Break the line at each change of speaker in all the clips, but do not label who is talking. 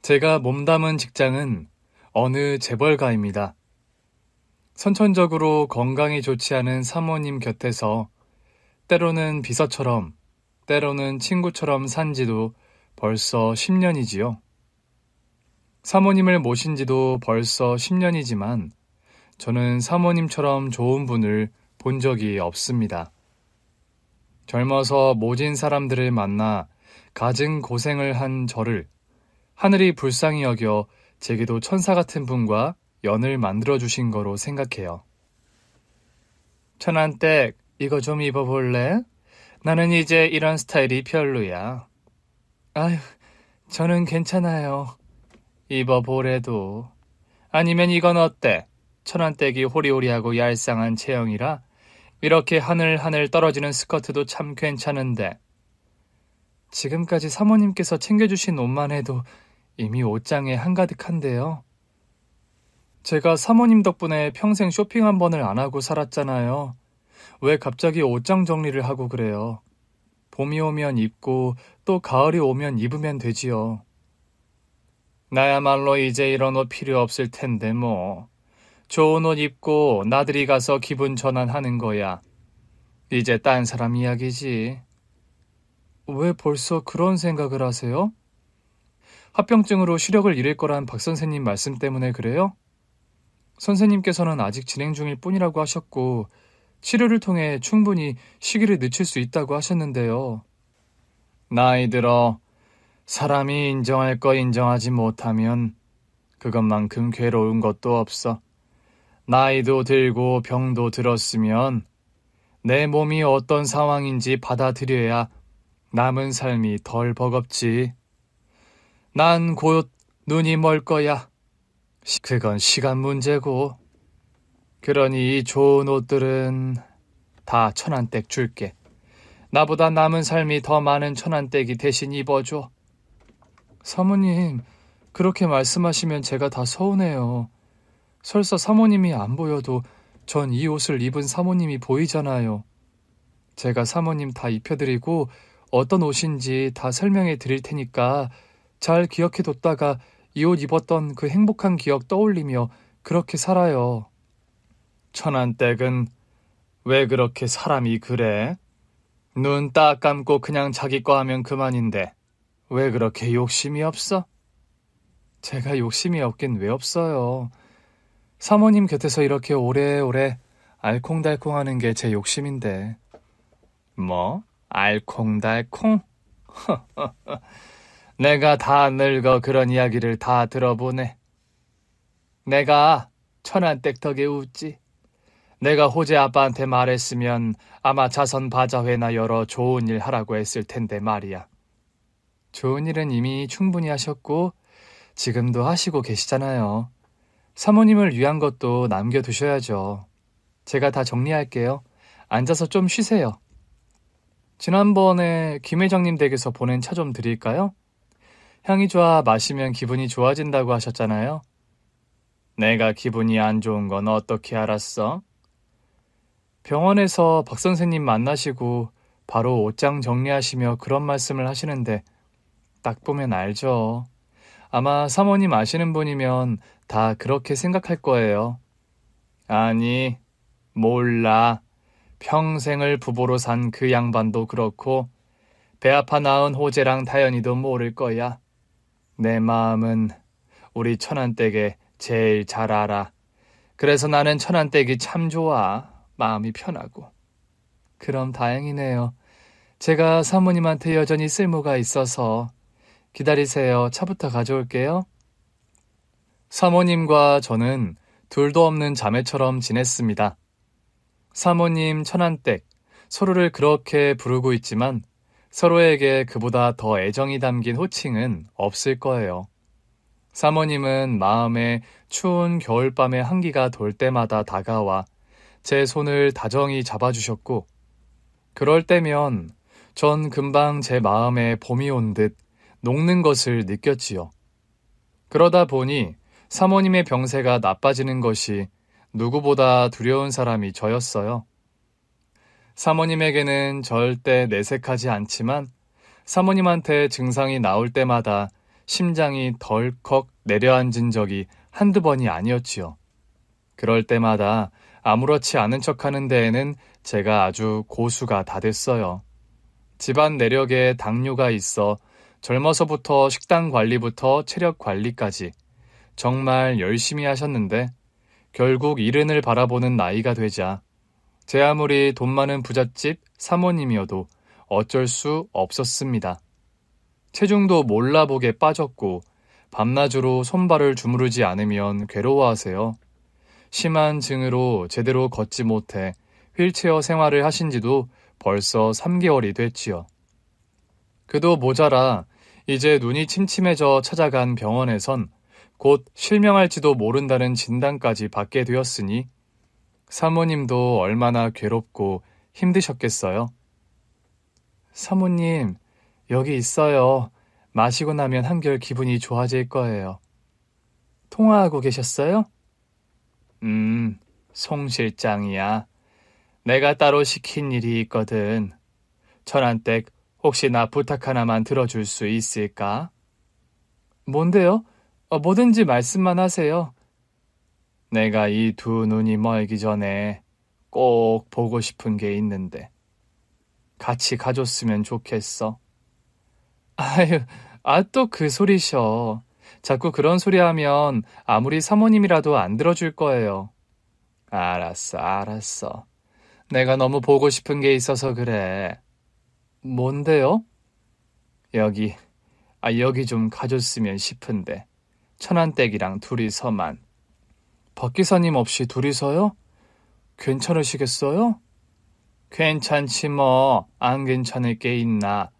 제가 몸담은 직장은 어느 재벌가입니다. 선천적으로 건강이 좋지 않은 사모님 곁에서 때로는 비서처럼, 때로는 친구처럼 산 지도 벌써 10년이지요. 사모님을 모신 지도 벌써 10년이지만 저는 사모님처럼 좋은 분을 본 적이 없습니다. 젊어서 모진 사람들을 만나 갖은 고생을 한 저를 하늘이 불쌍히 여겨 제게도 천사 같은 분과 연을 만들어주신 거로 생각해요. 천안댁, 이거 좀 입어볼래? 나는 이제 이런 스타일이 별로야. 아휴, 저는 괜찮아요. 입어보래도. 아니면 이건 어때? 천안댁이 호리호리하고 얄쌍한 체형이라 이렇게 하늘하늘 떨어지는 스커트도 참 괜찮은데. 지금까지 사모님께서 챙겨주신 옷만 해도 이미 옷장에 한가득한데요. 제가 사모님 덕분에 평생 쇼핑 한 번을 안 하고 살았잖아요. 왜 갑자기 옷장 정리를 하고 그래요? 봄이 오면 입고 또 가을이 오면 입으면 되지요. 나야말로 이제 이런 옷 필요 없을 텐데 뭐. 좋은 옷 입고 나들이 가서 기분 전환하는 거야. 이제 딴 사람 이야기지. 왜 벌써 그런 생각을 하세요? 합병증으로 시력을 잃을 거란 박 선생님 말씀 때문에 그래요? 선생님께서는 아직 진행 중일 뿐이라고 하셨고 치료를 통해 충분히 시기를 늦출 수 있다고 하셨는데요. 나이 들어 사람이 인정할 거 인정하지 못하면 그것만큼 괴로운 것도 없어. 나이도 들고 병도 들었으면 내 몸이 어떤 상황인지 받아들여야 남은 삶이 덜 버겁지. 난 곧 눈이 멀 거야. 그건 시간 문제고. 그러니 이 좋은 옷들은 다 천안댁 줄게. 나보다 남은 삶이 더 많은 천안댁이 대신 입어줘. 사모님, 그렇게 말씀하시면 제가 다 서운해요. 설사 사모님이 안 보여도 전 이 옷을 입은 사모님이 보이잖아요. 제가 사모님 다 입혀드리고 어떤 옷인지 다 설명해 드릴 테니까 잘 기억해 뒀다가 이 옷 입었던 그 행복한 기억 떠올리며 그렇게 살아요. 천안댁은 왜 그렇게 사람이 그래? 눈 딱 감고 그냥 자기 거 하면 그만인데 왜 그렇게 욕심이 없어? 제가 욕심이 없긴 왜 없어요. 사모님 곁에서 이렇게 오래오래 알콩달콩하는 게 제 욕심인데. 뭐? 알콩달콩? 내가 다 늙어 그런 이야기를 다 들어보네. 내가 천안댁 덕에 웃지. 내가 호재 아빠한테 말했으면 아마 자선 바자회나 열어 좋은 일 하라고 했을 텐데 말이야. 좋은 일은 이미 충분히 하셨고 지금도 하시고 계시잖아요. 사모님을 위한 것도 남겨두셔야죠. 제가 다 정리할게요. 앉아서 좀 쉬세요. 지난번에 김 회장님 댁에서 보낸 차 좀 드릴까요? 향이 좋아 마시면 기분이 좋아진다고 하셨잖아요. 내가 기분이 안 좋은 건 어떻게 알았어? 병원에서 박 선생님 만나시고 바로 옷장 정리하시며 그런 말씀을 하시는데 딱 보면 알죠. 아마 사모님 아시는 분이면 다 그렇게 생각할 거예요. 아니, 몰라. 평생을 부부로 산 그 양반도 그렇고 배 아파 낳은 호재랑 다현이도 모를 거야. 내 마음은 우리 천안댁에 제일 잘 알아. 그래서 나는 천안댁이 참 좋아. 마음이 편하고. 그럼 다행이네요. 제가 사모님한테 여전히 쓸모가 있어서. 기다리세요. 차부터 가져올게요. 사모님과 저는 둘도 없는 자매처럼 지냈습니다. 사모님 천안댁, 서로를 그렇게 부르고 있지만 서로에게 그보다 더 애정이 담긴 호칭은 없을 거예요. 사모님은 마음에 추운 겨울밤의 한기가 돌 때마다 다가와 제 손을 다정히 잡아주셨고 그럴 때면 전 금방 제 마음에 봄이 온 듯 녹는 것을 느꼈지요. 그러다 보니 사모님의 병세가 나빠지는 것이 누구보다 두려운 사람이 저였어요. 사모님에게는 절대 내색하지 않지만 사모님한테 증상이 나올 때마다 심장이 덜컥 내려앉은 적이 한두 번이 아니었지요. 그럴 때마다 아무렇지 않은 척하는 데에는 제가 아주 고수가 다 됐어요. 집안 내력에 당뇨가 있어 젊어서부터 식단 관리부터 체력 관리까지 정말 열심히 하셨는데 결국 이른을 바라보는 나이가 되자 제 아무리 돈 많은 부잣집 사모님이어도 어쩔 수 없었습니다. 체중도 몰라보게 빠졌고 밤낮으로 손발을 주무르지 않으면 괴로워하세요. 심한 증으로 제대로 걷지 못해 휠체어 생활을 하신 지도 벌써 3개월이 됐지요. 그도 모자라 이제 눈이 침침해져 찾아간 병원에선 곧 실명할지도 모른다는 진단까지 받게 되었으니 사모님도 얼마나 괴롭고 힘드셨겠어요. 사모님, 여기 있어요. 마시고 나면 한결 기분이 좋아질 거예요. 통화하고 계셨어요? 송 실장이야. 내가 따로 시킨 일이 있거든. 천안댁 혹시 나 부탁 하나만 들어줄 수 있을까? 뭔데요? 뭐든지 말씀만 하세요. 내가 이 두 눈이 멀기 전에 꼭 보고 싶은 게 있는데 같이 가줬으면 좋겠어. 아유, 또 그 소리셔. 자꾸 그런 소리 하면 아무리 사모님이라도 안 들어줄 거예요. 알았어. 내가 너무 보고 싶은 게 있어서 그래. 뭔데요? 여기 좀 가줬으면 싶은데 천안댁이랑 둘이서만. 박 기사님 없이 둘이서요? 괜찮으시겠어요? 괜찮지 뭐. 안 괜찮을 게 있나.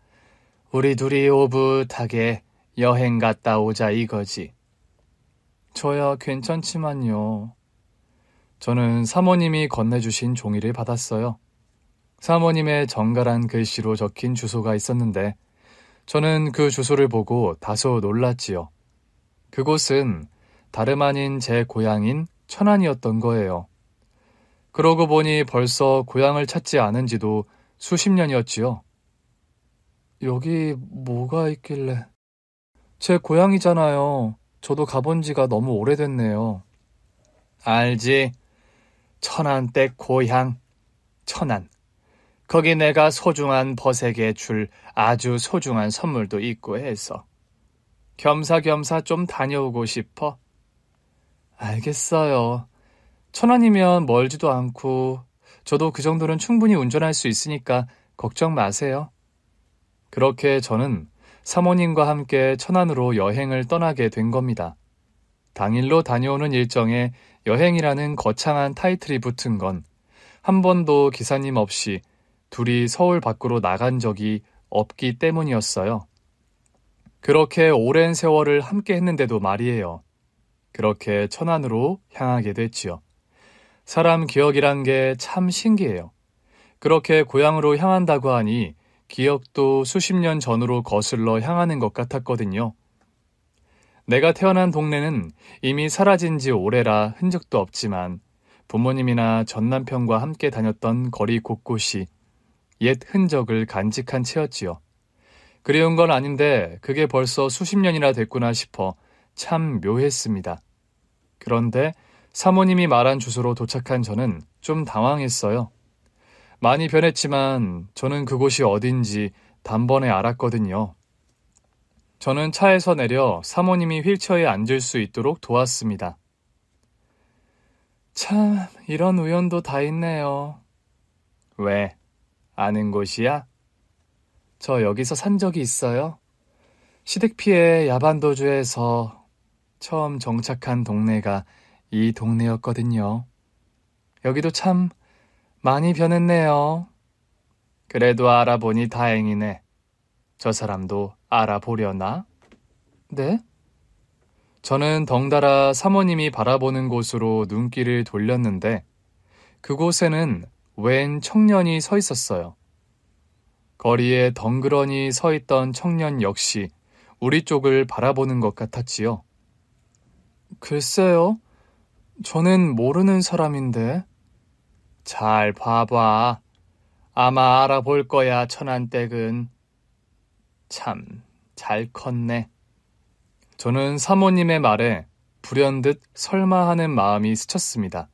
우리 둘이 오붓하게 여행 갔다 오자 이거지. 저야 괜찮지만요. 저는 사모님이 건네주신 종이를 받았어요. 사모님의 정갈한 글씨로 적힌 주소가 있었는데 저는 그 주소를 보고 다소 놀랐지요. 그곳은 다름 아닌 제 고향인 천안이었던 거예요. 그러고 보니 벌써 고향을 찾지 않은 지도 수십 년이었지요. 여기 뭐가 있길래... 제 고향이잖아요. 저도 가본 지가 너무 오래됐네요. 알지? 천안댁 고향, 천안. 거기 내가 소중한 버색에 줄 아주 소중한 선물도 있고 해서 겸사겸사 좀 다녀오고 싶어. 알겠어요. 천안이면 멀지도 않고 저도 그 정도는 충분히 운전할 수 있으니까 걱정 마세요. 그렇게 저는 사모님과 함께 천안으로 여행을 떠나게 된 겁니다. 당일로 다녀오는 일정에 여행이라는 거창한 타이틀이 붙은 건 한 번도 기사님 없이 둘이 서울 밖으로 나간 적이 없기 때문이었어요. 그렇게 오랜 세월을 함께 했는데도 말이에요. 그렇게 천안으로 향하게 됐지요. 사람 기억이란 게 참 신기해요. 그렇게 고향으로 향한다고 하니 기억도 수십 년 전으로 거슬러 향하는 것 같았거든요. 내가 태어난 동네는 이미 사라진 지 오래라 흔적도 없지만 부모님이나 전남편과 함께 다녔던 거리 곳곳이 옛 흔적을 간직한 채였지요. 그리운 건 아닌데 그게 벌써 수십 년이나 됐구나 싶어 참 묘했습니다. 그런데 사모님이 말한 주소로 도착한 저는 좀 당황했어요. 많이 변했지만 저는 그곳이 어딘지 단번에 알았거든요. 저는 차에서 내려 사모님이 휠체어에 앉을 수 있도록 도왔습니다. 참, 이런 우연도 다 있네요. 왜? 아는 곳이야? 저 여기서 산 적이 있어요. 시댁 피해 야반도주에서 처음 정착한 동네가 이 동네였거든요. 여기도 참 많이 변했네요. 그래도 알아보니 다행이네. 저 사람도 알아보려나? 네? 저는 덩달아 사모님이 바라보는 곳으로 눈길을 돌렸는데 그곳에는 웬 청년이 서 있었어요. 거리에 덩그러니 서 있던 청년 역시 우리 쪽을 바라보는 것 같았지요. 글쎄요. 저는 모르는 사람인데. 잘 봐봐. 아마 알아볼 거야, 천안댁은. 참, 잘 컸네. 저는 사모님의 말에 불현듯 설마 하는 마음이 스쳤습니다.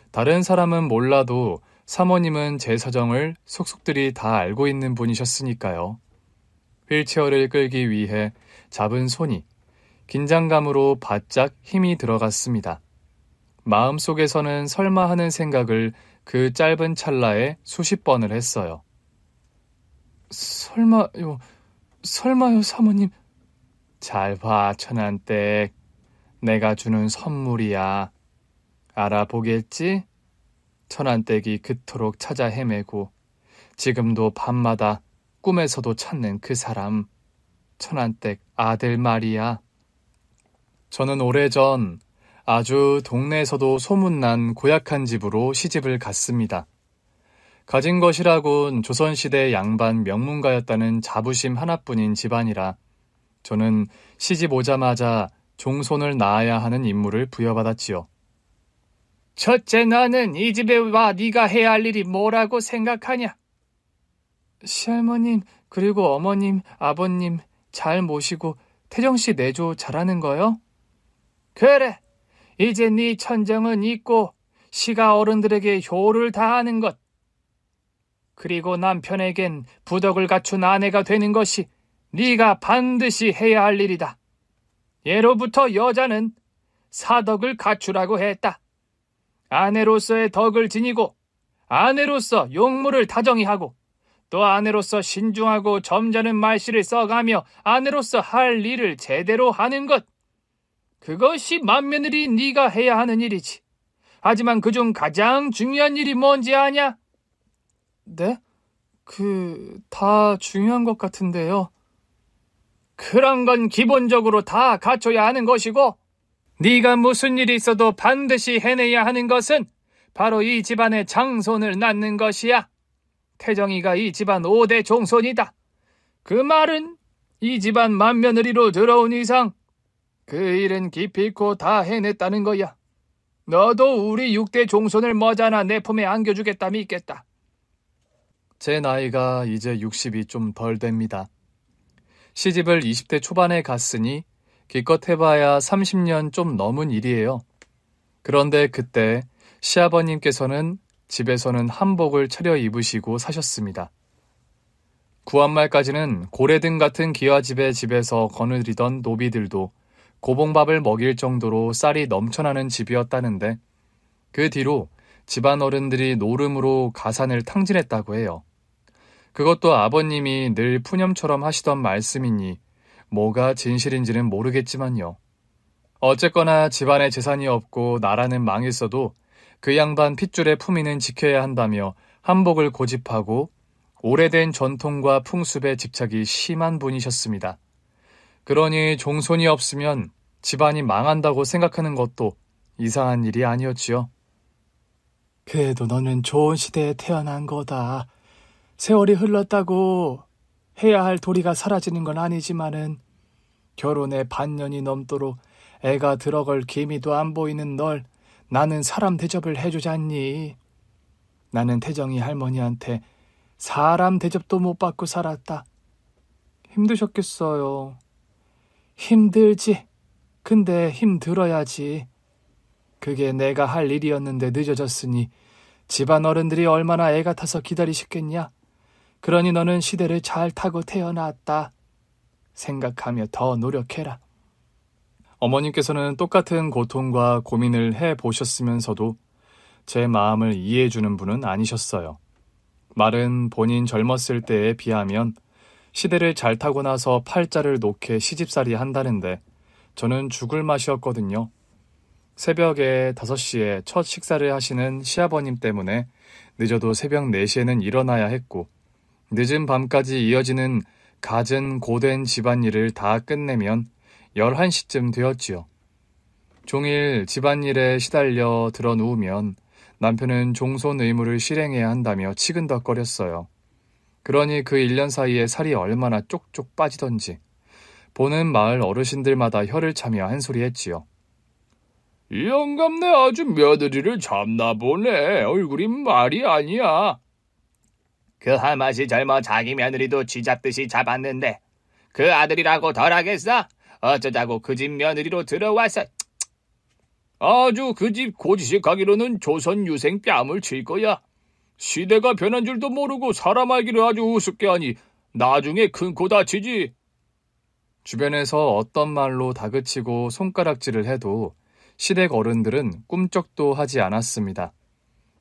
다른 사람은 몰라도 사모님은 제 사정을 속속들이 다 알고 있는 분이셨으니까요. 휠체어를 끌기 위해 잡은 손이 긴장감으로 바짝 힘이 들어갔습니다. 마음속에서는 설마 하는 생각을 그 짧은 찰나에 수십 번을 했어요. 설마요, 사모님. 잘 봐, 천안댁. 내가 주는 선물이야. 알아보겠지? 천안댁이 그토록 찾아 헤매고 지금도 밤마다 꿈에서도 찾는 그 사람, 천안댁 아들 말이야. 저는 오래전 아주 동네에서도 소문난 고약한 집으로 시집을 갔습니다. 가진 것이라곤 조선시대 양반 명문가였다는 자부심 하나뿐인 집안이라 저는 시집 오자마자 종손을 낳아야 하는 임무를 부여받았지요. 첫째, 너는 이 집에 와 네가 해야 할 일이 뭐라고 생각하냐? 시할머님, 그리고 어머님, 아버님 잘 모시고 태정씨 내조 잘하는 거요? 그래, 이제 네 천정은 있고 시가 어른들에게 효를 다하는 것. 그리고 남편에겐 부덕을 갖춘 아내가 되는 것이 네가 반드시 해야 할 일이다. 예로부터 여자는 사덕을 갖추라고 했다. 아내로서의 덕을 지니고 아내로서 용모를 다정히 하고 또 아내로서 신중하고 점잖은 말씨를 써가며 아내로서 할 일을 제대로 하는 것. 그것이 맏며느리 네가 해야 하는 일이지. 하지만 그중 가장 중요한 일이 뭔지 아냐? 네? 다 중요한 것 같은데요. 그런 건 기본적으로 다 갖춰야 하는 것이고 네가 무슨 일이 있어도 반드시 해내야 하는 것은 바로 이 집안의 장손을 낳는 것이야. 태정이가 이 집안 5대 종손이다. 그 말은 이 집안 맏며느리로 들어온 이상 그 일은 기필코 다 해냈다는 거야. 너도 우리 6대 종손을 머지않아 내 품에 안겨주겠다 믿겠다. 제 나이가 이제 60이 좀 덜 됩니다. 시집을 20대 초반에 갔으니 기껏 해봐야 30년 좀 넘은 일이에요. 그런데 그때 시아버님께서는 집에서는 한복을 차려 입으시고 사셨습니다. 구한말까지는 고래등 같은 기와집의 집에서 거느리던 노비들도 고봉밥을 먹일 정도로 쌀이 넘쳐나는 집이었다는데 그 뒤로 집안 어른들이 노름으로 가산을 탕진했다고 해요. 그것도 아버님이 늘 푸념처럼 하시던 말씀이니 뭐가 진실인지는 모르겠지만요. 어쨌거나 집안에 재산이 없고 나라는 망했어도 그 양반 핏줄의 품위는 지켜야 한다며 한복을 고집하고 오래된 전통과 풍습에 집착이 심한 분이셨습니다. 그러니 종손이 없으면 집안이 망한다고 생각하는 것도 이상한 일이 아니었지요. 그래도 너는 좋은 시대에 태어난 거다. 세월이 흘렀다고 해야 할 도리가 사라지는 건 아니지만은 결혼에 반년이 넘도록 애가 들어갈 기미도 안 보이는 널 나는 사람 대접을 해주잖니. 나는 태정이 할머니한테 사람 대접도 못 받고 살았다. 힘드셨겠어요. 힘들지. 근데 힘들어야지. 그게 내가 할 일이었는데 늦어졌으니 집안 어른들이 얼마나 애 같아서 기다리셨겠냐. 그러니 너는 시대를 잘 타고 태어났다. 생각하며 더 노력해라. 어머님께서는 똑같은 고통과 고민을 해보셨으면서도 제 마음을 이해해주는 분은 아니셨어요. 말은 본인 젊었을 때에 비하면 시대를 잘 타고 나서 팔자를 놓게 시집살이 한다는데 저는 죽을 맛이었거든요. 새벽에 5시에 첫 식사를 하시는 시아버님 때문에 늦어도 새벽 4시에는 일어나야 했고 늦은 밤까지 이어지는 갖은 고된 집안일을 다 끝내면 11시쯤 되었지요. 종일 집안일에 시달려 들어 누우면 남편은 종손 의무를 실행해야 한다며 치근덕거렸어요. 그러니 그 1년 사이에 살이 얼마나 쪽쪽 빠지던지 보는 마을 어르신들마다 혀를 차며 한 소리 했지요. 이 영감네 아주 며느리를 잡나 보네. 얼굴이 말이 아니야. 그 할맛이 젊어 자기 며느리도 쥐잡듯이 잡았는데 그 아들이라고 덜하겠어?
어쩌자고 그 집 며느리로 들어와서. 아주 그 집 고지식 가기로는 조선 유생 뺨을 칠 거야. 시대가 변한 줄도 모르고 사람 알기를 아주 우습게 하니 나중에 큰 코 다치지.
주변에서 어떤 말로 다그치고 손가락질을 해도 시댁 어른들은 꿈쩍도 하지 않았습니다.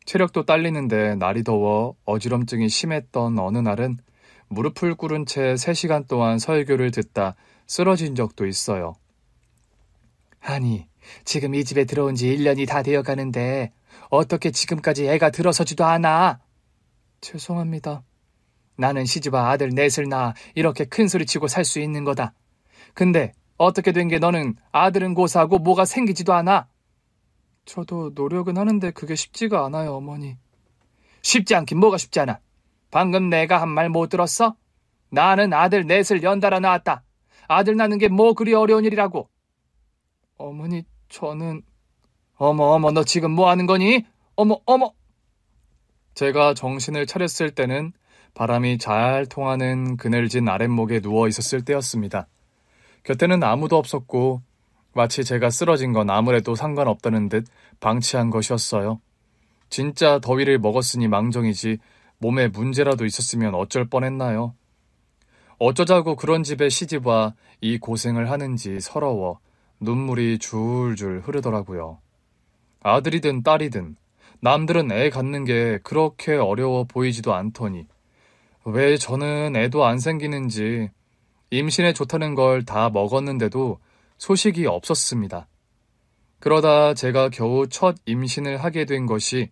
체력도 딸리는데 날이 더워 어지럼증이 심했던 어느 날은 무릎을 꿇은 채 3시간 동안 설교를 듣다 쓰러진 적도 있어요. 아니, 지금 이 집에 들어온 지 1년이 다 되어 가는데 어떻게 지금까지 애가 들어서지도 않아? 죄송합니다. 나는 시집와 아들 넷을 낳아 이렇게 큰 소리치고 살 수 있는 거다. 근데 어떻게 된 게 너는 아들은 고사하고 뭐가 생기지도 않아? 저도 노력은 하는데 그게 쉽지가 않아요, 어머니. 쉽지 않긴 뭐가 쉽지 않아. 방금 내가 한 말 못 들었어? 나는 아들 넷을 연달아 낳았다. 아들 낳는 게 뭐 그리 어려운 일이라고. 어머니, 저는... 어머, 너 지금 뭐 하는 거니? 어머. 제가 정신을 차렸을 때는 바람이 잘 통하는 그늘진 아랫목에 누워 있었을 때였습니다. 곁에는 아무도 없었고 마치 제가 쓰러진 건 아무래도 상관없다는 듯 방치한 것이었어요. 진짜 더위를 먹었으니 망정이지 몸에 문제라도 있었으면 어쩔 뻔했나요? 어쩌자고 그런 집에 시집와 이 고생을 하는지 서러워 눈물이 줄줄 흐르더라고요. 아들이든 딸이든 남들은 애 갖는 게 그렇게 어려워 보이지도 않더니 왜 저는 애도 안 생기는지 임신에 좋다는 걸 다 먹었는데도 소식이 없었습니다. 그러다 제가 겨우 첫 임신을 하게 된 것이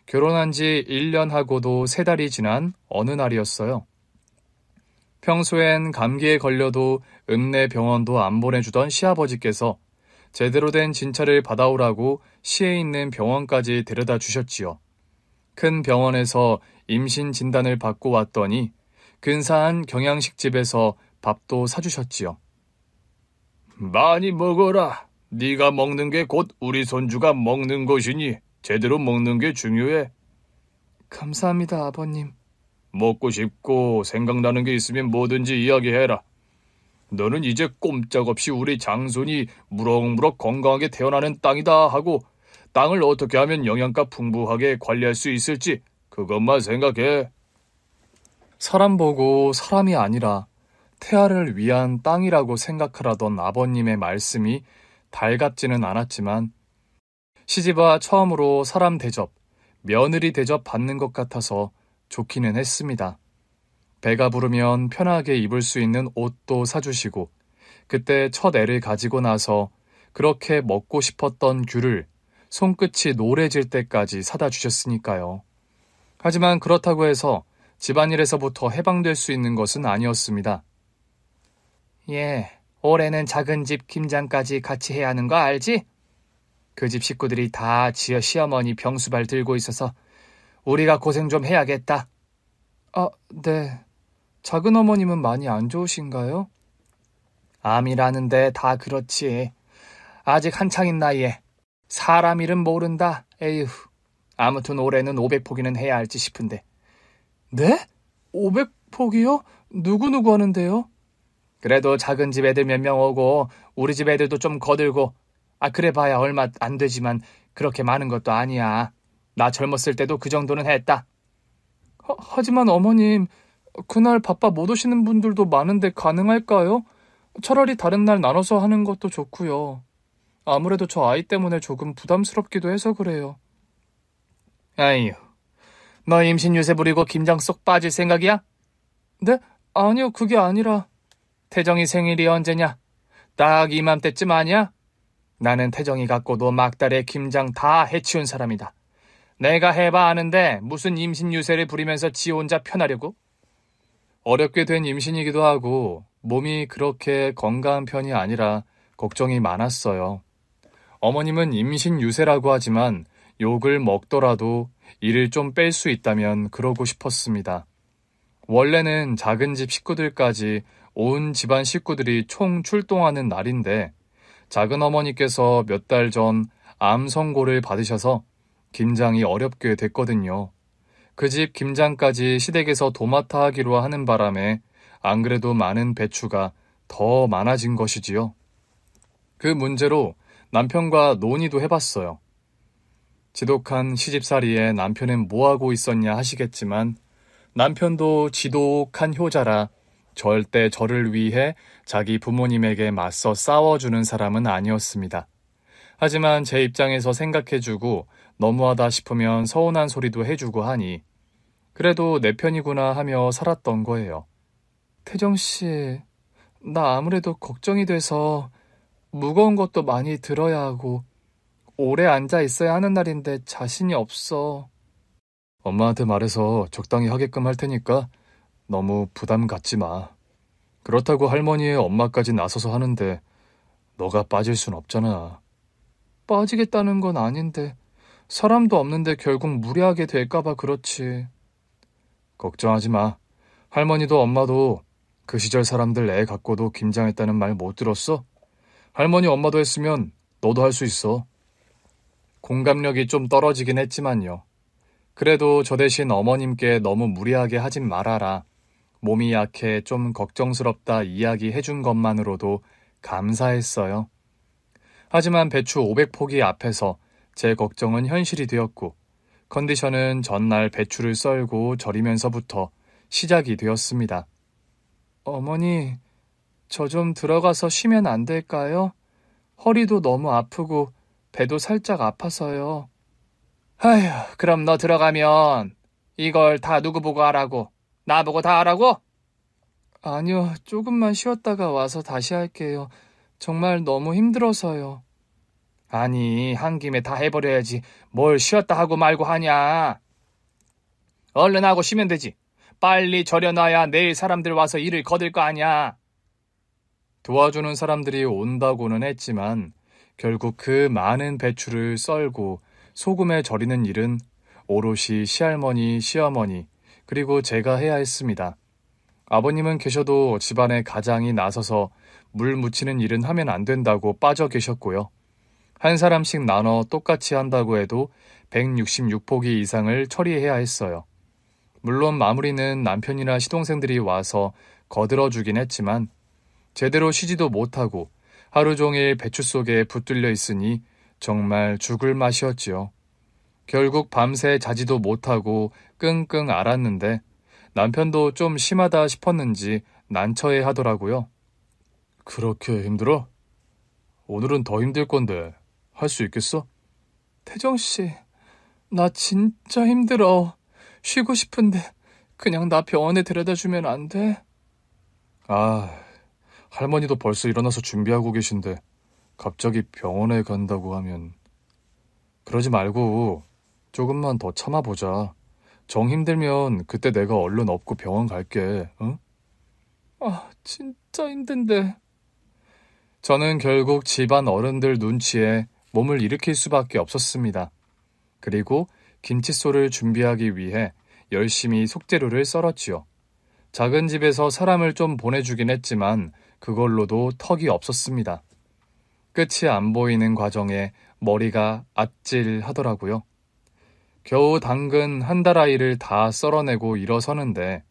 결혼한 지 1년하고도 3달이 지난 어느 날이었어요. 평소엔 감기에 걸려도 읍내 병원도 안 보내주던 시아버지께서 제대로 된 진찰을 받아오라고 시에 있는 병원까지 데려다 주셨지요. 큰 병원에서 임신 진단을 받고 왔더니 근사한 경양식집에서 밥도 사주셨지요.
많이 먹어라. 네가 먹는 게 곧 우리 손주가 먹는 것이니 제대로 먹는 게 중요해.
감사합니다, 아버님.
먹고 싶고 생각나는 게 있으면 뭐든지 이야기해라. 너는 이제 꼼짝없이 우리 장손이 무럭무럭 건강하게 태어나는 땅이다 하고 땅을 어떻게 하면 영양가 풍부하게 관리할 수 있을지 그것만 생각해.
사람 보고 사람이 아니라 태아를 위한 땅이라고 생각하라던 아버님의 말씀이 달갑지는 않았지만 시집와 처음으로 사람 대접, 며느리 대접 받는 것 같아서 좋기는 했습니다. 배가 부르면 편하게 입을 수 있는 옷도 사주시고 그때 첫 애를 가지고 나서 그렇게 먹고 싶었던 귤을 손끝이 노래질 때까지 사다 주셨으니까요. 하지만 그렇다고 해서 집안일에서부터 해방될 수 있는 것은 아니었습니다. 예, 올해는 작은 집 김장까지 같이 해야 하는 거 알지? 그 집 식구들이 다 지어 시어머니 병수발 들고 있어서 우리가 고생 좀 해야겠다. 아, 네. 작은 어머님은 많이 안 좋으신가요? 암이라는데 다 그렇지. 아직 한창인 나이에 사람 일은 모른다. 에휴. 아무튼 올해는 500포기는 해야 할지 싶은데. 네? 500포기요? 누구 하는데요? 그래도 작은 집 애들 몇 명 오고 우리 집 애들도 좀 거들고 그래 봐야 얼마 안 되지만 그렇게 많은 것도 아니야. 나 젊었을 때도 그 정도는 했다. 하지만 어머님, 그날 바빠 못 오시는 분들도 많은데 가능할까요? 차라리 다른 날 나눠서 하는 것도 좋고요. 아무래도 저 아이 때문에 조금 부담스럽기도 해서 그래요. 아유, 너 임신 유세 부리고 김장 쏙 빠질 생각이야? 네? 아니요, 그게 아니라... 태정이 생일이 언제냐? 딱 이맘때쯤 아니야? 나는 태정이 갖고도 막달에 김장 다 해치운 사람이다. 내가 해봐 아는데 무슨 임신 유세를 부리면서 지 혼자 편하려고? 어렵게 된 임신이기도 하고 몸이 그렇게 건강한 편이 아니라 걱정이 많았어요. 어머님은 임신 유세라고 하지만 욕을 먹더라도 일을 좀 뺄 수 있다면 그러고 싶었습니다. 원래는 작은 집 식구들까지 온 집안 식구들이 총 출동하는 날인데 작은 어머니께서 몇 달 전 암 선고를 받으셔서 김장이 어렵게 됐거든요. 그 집 김장까지 시댁에서 도맡아 하기로 하는 바람에 안 그래도 많은 배추가 더 많아진 것이지요. 그 문제로 남편과 논의도 해봤어요. 지독한 시집살이에 남편은 뭐하고 있었냐 하시겠지만 남편도 지독한 효자라 절대 저를 위해 자기 부모님에게 맞서 싸워주는 사람은 아니었습니다. 하지만 제 입장에서 생각해주고 너무하다 싶으면 서운한 소리도 해주고 하니 그래도 내 편이구나 하며 살았던 거예요. 태정씨, 나 아무래도 걱정이 돼서 무거운 것도 많이 들어야 하고 오래 앉아 있어야 하는 날인데 자신이 없어. 엄마한테 말해서 적당히 하게끔 할 테니까 너무 부담 갖지 마. 그렇다고 할머니의 엄마까지 나서서 하는데 너가 빠질 순 없잖아. 빠지겠다는 건 아닌데 사람도 없는데 결국 무리하게 될까봐 그렇지. 걱정하지 마. 할머니도 엄마도 그 시절 사람들 애 갖고도 김장했다는 말 못 들었어? 할머니 엄마도 했으면 너도 할 수 있어. 공감력이 좀 떨어지긴 했지만요. 그래도 저 대신 어머님께 너무 무리하게 하진 말아라. 몸이 약해 좀 걱정스럽다 이야기해준 것만으로도 감사했어요. 하지만 배추 500포기 앞에서 제 걱정은 현실이 되었고 컨디션은 전날 배추를 썰고 절이면서부터 시작이 되었습니다. 어머니, 저 좀 들어가서 쉬면 안 될까요? 허리도 너무 아프고 배도 살짝 아파서요. 아휴, 그럼 너 들어가면 이걸 다 누구 보고 하라고? 나보고 다 하라고? 아니요, 조금만 쉬었다가 와서 다시 할게요. 정말 너무 힘들어서요. 아니, 한 김에 다 해버려야지. 뭘 쉬었다 하고 말고 하냐. 얼른 하고 쉬면 되지. 빨리 절여놔야 내일 사람들 와서 일을 거들 거 아니야. 도와주는 사람들이 온다고는 했지만 결국 그 많은 배추를 썰고 소금에 절이는 일은 오롯이 시할머니, 시어머니, 그리고 제가 해야 했습니다. 아버님은 계셔도 집안의 가장이 나서서 물 묻히는 일은 하면 안 된다고 빠져 계셨고요. 한 사람씩 나눠 똑같이 한다고 해도 166포기 이상을 처리해야 했어요. 물론 마무리는 남편이나 시동생들이 와서 거들어주긴 했지만 제대로 쉬지도 못하고 하루 종일 배추 속에 붙들려 있으니 정말 죽을 맛이었지요. 결국 밤새 자지도 못하고 끙끙 앓았는데 남편도 좀 심하다 싶었는지 난처해 하더라고요. 그렇게 힘들어? 오늘은 더 힘들 건데 할 수 있겠어? 태정씨, 나 진짜 힘들어. 쉬고 싶은데 그냥 나 병원에 데려다주면 안 돼? 아, 할머니도 벌써 일어나서 준비하고 계신데 갑자기 병원에 간다고 하면 그러지 말고 조금만 더 참아보자. 정 힘들면 그때 내가 얼른 업고 병원 갈게. 응? 아, 진짜 힘든데. 저는 결국 집안 어른들 눈치에 몸을 일으킬 수밖에 없었습니다. 그리고 김칫솔을 준비하기 위해 열심히 속재료를 썰었지요. 작은 집에서 사람을 좀 보내주긴 했지만 그걸로도 턱이 없었습니다. 끝이 안 보이는 과정에 머리가 아찔하더라고요. 겨우 당근 한 달 아이를 다 썰어내고 일어서는데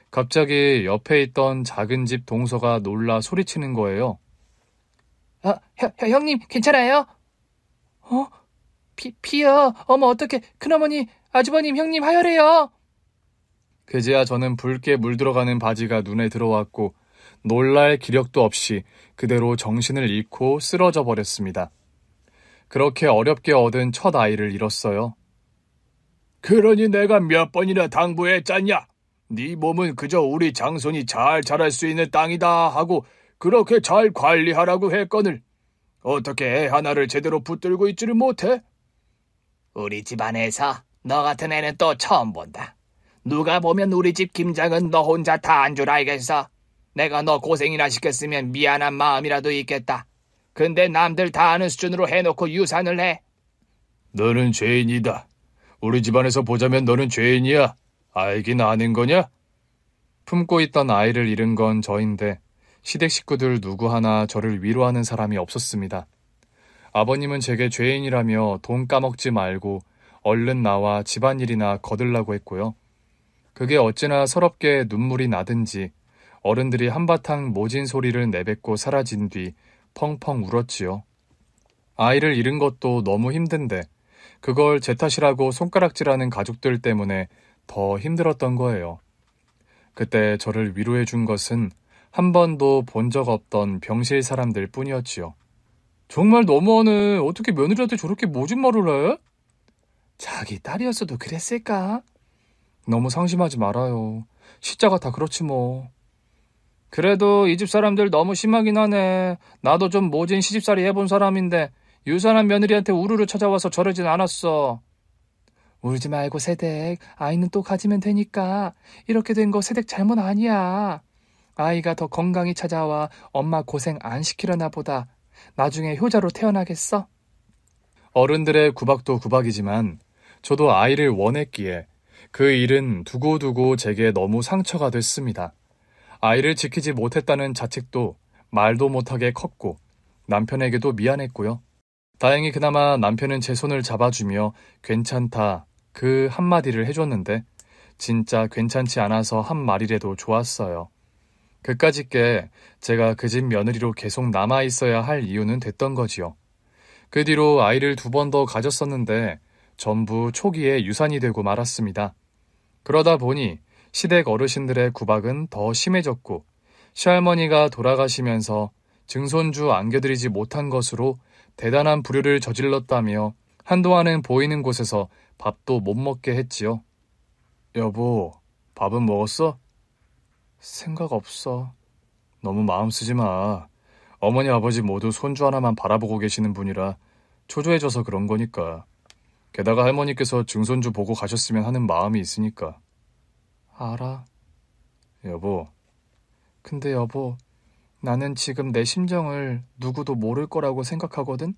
갑자기 옆에 있던 작은 집 동서가 놀라 소리치는 거예요. 형님 괜찮아요? 피요. 어머 어떡해. 큰어머니, 아주버님, 형님 하혈해요. 그제야 저는 붉게 물들어가는 바지가 눈에 들어왔고 놀랄 기력도 없이 그대로 정신을 잃고 쓰러져 버렸습니다. 그렇게 어렵게 얻은 첫 아이를 잃었어요.
그러니 내가 몇 번이나 당부했잖냐? 네 몸은 그저 우리 장손이 잘 자랄 수 있는 땅이다 하고 그렇게 잘 관리하라고 했거늘 어떻게 애 하나를 제대로 붙들고 있지를 못해?
우리 집안에서 너 같은 애는 또 처음 본다. 누가 보면 우리 집 김장은 너 혼자 다 한 줄 알겠어. 내가 너 고생이나 시켰으면 미안한 마음이라도 있겠다. 근데 남들 다 아는 수준으로 해놓고 유산을 해.
너는 죄인이다. 우리 집안에서 보자면 너는 죄인이야. 알긴 아는 거냐?
품고 있던 아이를 잃은 건 저인데 시댁 식구들 누구 하나 저를 위로하는 사람이 없었습니다. 아버님은 제게 죄인이라며 돈 까먹지 말고 얼른 나와 집안일이나 거들라고 했고요. 그게 어찌나 서럽게 눈물이 나든지 어른들이 한바탕 모진 소리를 내뱉고 사라진 뒤 펑펑 울었지요. 아이를 잃은 것도 너무 힘든데 그걸 제 탓이라고 손가락질하는 가족들 때문에 더 힘들었던 거예요. 그때 저를 위로해 준 것은 한 번도 본 적 없던 병실 사람들 뿐이었지요. 정말 너무하네. 어떻게 며느리한테 저렇게 모진 말을 해? 자기 딸이었어도 그랬을까? 너무 상심하지 말아요. 시자가 다 그렇지 뭐. 그래도 이 집 사람들 너무 심하긴 하네. 나도 좀 모진 시집살이 해본 사람인데 유산한 며느리한테 우르르 찾아와서 저러진 않았어. 울지 말고 세댁. 아이는 또 가지면 되니까. 이렇게 된 거 세댁 잘못 아니야. 아이가 더 건강히 찾아와 엄마 고생 안 시키려나 보다. 나중에 효자로 태어나겠어? 어른들의 구박도 구박이지만 저도 아이를 원했기에 그 일은 두고두고 제게 너무 상처가 됐습니다. 아이를 지키지 못했다는 자책도 말도 못하게 컸고 남편에게도 미안했고요. 다행히 그나마 남편은 제 손을 잡아주며 괜찮다 그 한마디를 해줬는데 진짜 괜찮지 않아서 한 말이라도 좋았어요. 그까짓게 제가 그 집 며느리로 계속 남아있어야 할 이유는 됐던 거지요. 그 뒤로 아이를 2번 더 가졌었는데 전부 초기에 유산이 되고 말았습니다. 그러다 보니 시댁 어르신들의 구박은 더 심해졌고 시할머니가 돌아가시면서 증손주 안겨드리지 못한 것으로 대단한 불효를 저질렀다며 한동안은 보이는 곳에서 밥도 못 먹게 했지요. 여보, 밥은 먹었어? 생각 없어. 너무 마음 쓰지 마. 어머니 아버지 모두 손주 하나만 바라보고 계시는 분이라 초조해져서 그런 거니까. 게다가 할머니께서 증손주 보고 가셨으면 하는 마음이 있으니까. 알아. 여보. 근데 여보, 나는 지금 내 심정을 누구도 모를 거라고 생각하거든?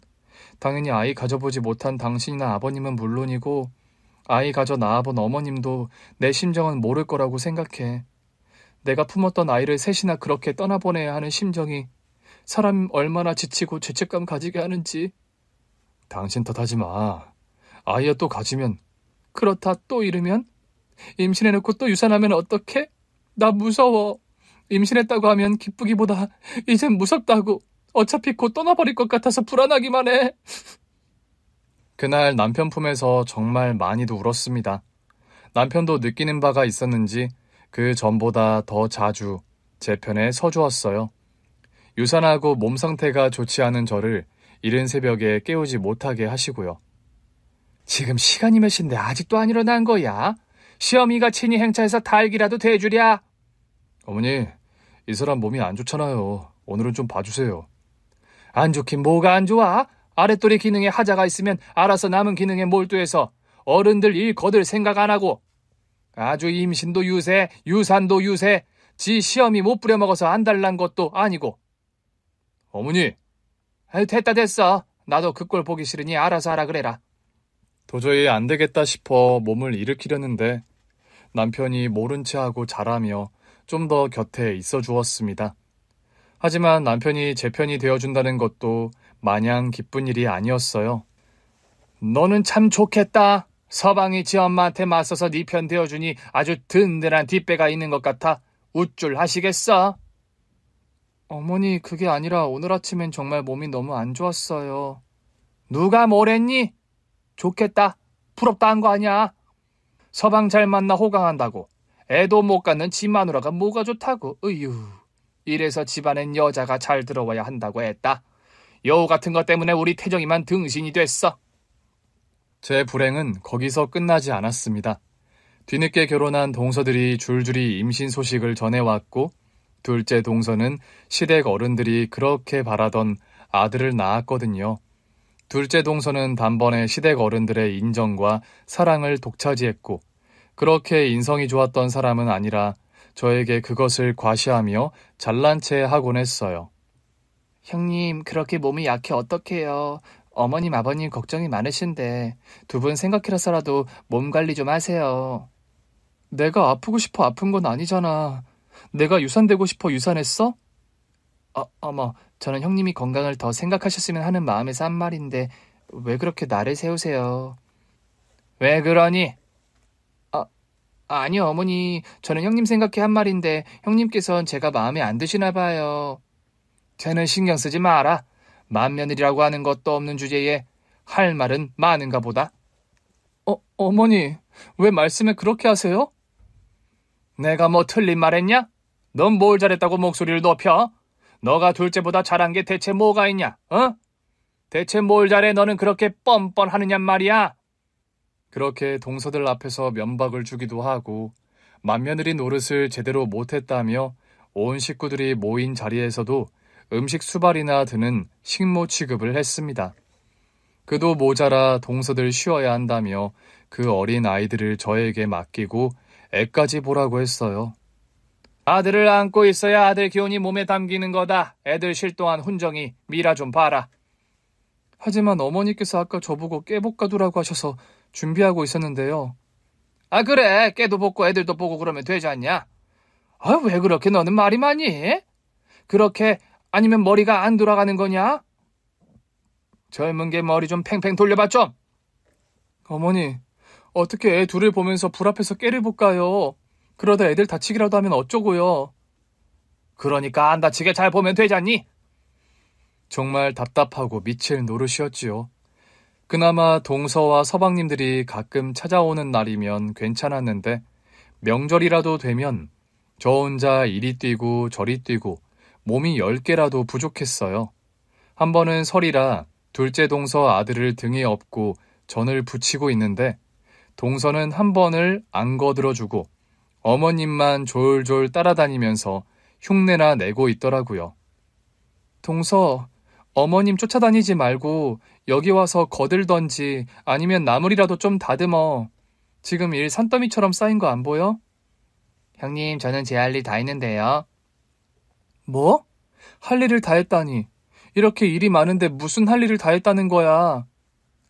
당연히 아이 가져보지 못한 당신이나 아버님은 물론이고 아이 가져 낳아본 어머님도 내 심정은 모를 거라고 생각해. 내가 품었던 아이를 셋이나 그렇게 떠나보내야 하는 심정이 사람 얼마나 지치고 죄책감 가지게 하는지. 당신 탓하지 마. 아이야 또 가지면. 그렇다 또 이러면? 임신해놓고 또 유산하면 어떡해? 나 무서워. 임신했다고 하면 기쁘기보다 이젠 무섭다고. 어차피 곧 떠나버릴 것 같아서 불안하기만 해. 그날 남편 품에서 정말 많이도 울었습니다. 남편도 느끼는 바가 있었는지 그 전보다 더 자주 제 편에 서주었어요. 유산하고 몸 상태가 좋지 않은 저를 이른 새벽에 깨우지 못하게 하시고요. 지금 시간이 몇 시인데 아직도 안 일어난 거야? 시어미가 친히 행차해서 달기라도 대주랴. 어머니, 이 사람 몸이 안 좋잖아요. 오늘은 좀 봐주세요. 안 좋긴 뭐가 안 좋아? 아랫도리 기능에 하자가 있으면 알아서 남은 기능에 몰두해서 어른들 일 거들 생각 안 하고 아주 임신도 유세, 유산도 유세, 지 시험이 못 부려먹어서 안달난 것도 아니고. 어머니. 아유, 됐어. 나도 그 꼴 보기 싫으니 알아서 하라 그래라. 도저히 안 되겠다 싶어 몸을 일으키려는데 남편이 모른 체하고 자라며 좀 더 곁에 있어 주었습니다. 하지만 남편이 제 편이 되어준다는 것도 마냥 기쁜 일이 아니었어요. 너는 참 좋겠다. 서방이 지 엄마한테 맞서서 네 편 되어주니 아주 든든한 뒷배가 있는 것 같아. 우쭐 하시겠어? 어머니, 그게 아니라 오늘 아침엔 정말 몸이 너무 안 좋았어요. 누가 뭐랬니? 좋겠다. 부럽다 한 거 아니야. 서방 잘 만나 호강한다고. 애도 못 갖는 지 마누라가 뭐가 좋다고. 으유. 이래서 집안엔 여자가 잘 들어와야 한다고 했다. 여우 같은 것 때문에 우리 태정이만 등신이 됐어. 제 불행은 거기서 끝나지 않았습니다. 뒤늦게 결혼한 동서들이 줄줄이 임신 소식을 전해왔고 둘째 동서는 시댁 어른들이 그렇게 바라던 아들을 낳았거든요. 둘째 동서는 단번에 시댁 어른들의 인정과 사랑을 독차지했고 그렇게 인성이 좋았던 사람은 아니라 저에게 그것을 과시하며 잘난 체 하곤 했어요. 형님, 그렇게 몸이 약해 어떡해요. 어머님, 아버님 걱정이 많으신데 두 분 생각해서라도 몸 관리 좀 하세요. 내가 아프고 싶어 아픈 건 아니잖아. 내가 유산되고 싶어 유산했어? 어머, 저는 형님이 건강을 더 생각하셨으면 하는 마음에서 한 말인데 왜 그렇게 나를 세우세요? 왜 그러니? 아니요, 어머니. 저는 형님 생각해 한 말인데 형님께서는 제가 마음에 안 드시나 봐요. 쟤는 신경 쓰지 마라. 맏며느리라고 하는 것도 없는 주제에 할 말은 많은가 보다. 어머니, 왜 말씀을 그렇게 하세요? 내가 뭐 틀린 말 했냐? 넌 뭘 잘했다고 목소리를 높여? 너가 둘째보다 잘한 게 대체 뭐가 있냐? 대체 뭘 잘해 너는 그렇게 뻔뻔하느냔 말이야? 그렇게 동서들 앞에서 면박을 주기도 하고 맏며느리 노릇을 제대로 못했다며 온 식구들이 모인 자리에서도 음식 수발이나 드는 식모 취급을 했습니다. 그도 모자라 동서들 쉬어야 한다며 그 어린 아이들을 저에게 맡기고 애까지 보라고 했어요. 아들을 안고 있어야 아들 기운이 몸에 담기는 거다. 애들 쉴 동안 훈정이 미라 좀 봐라. 하지만 어머니께서 아까 저보고 깨볶아두라고 하셔서 준비하고 있었는데요. 아 그래, 깨도 볶고 애들도 보고 그러면 되지 않냐? 아 왜 그렇게 너는 말이 많이? 그렇게 아니면 머리가 안 돌아가는 거냐? 젊은 게 머리 좀 팽팽 돌려봐 좀. 어머니, 어떻게 애 둘을 보면서 불 앞에서 깨를 볶아요. 그러다 애들 다치기라도 하면 어쩌고요. 그러니까 안 다치게 잘 보면 되잖니? 정말 답답하고 미칠 노릇이었지요. 그나마 동서와 서방님들이 가끔 찾아오는 날이면 괜찮았는데 명절이라도 되면 저 혼자 이리 뛰고 저리 뛰고 몸이 10개라도 부족했어요. 한 번은 설이라 둘째 동서 아들을 등에 업고 전을 붙이고 있는데 동서는 한 번을 안 거들어주고 어머님만 졸졸 따라다니면서 흉내나 내고 있더라고요. 동서, 어머님 쫓아다니지 말고 여기 와서 거들던지 아니면 나물이라도 좀 다듬어. 지금 일 산더미처럼 쌓인 거 안 보여? 형님, 저는 제 할 일 다 했는데요. 뭐? 할 일을 다 했다니. 이렇게 일이 많은데 무슨 할 일을 다 했다는 거야?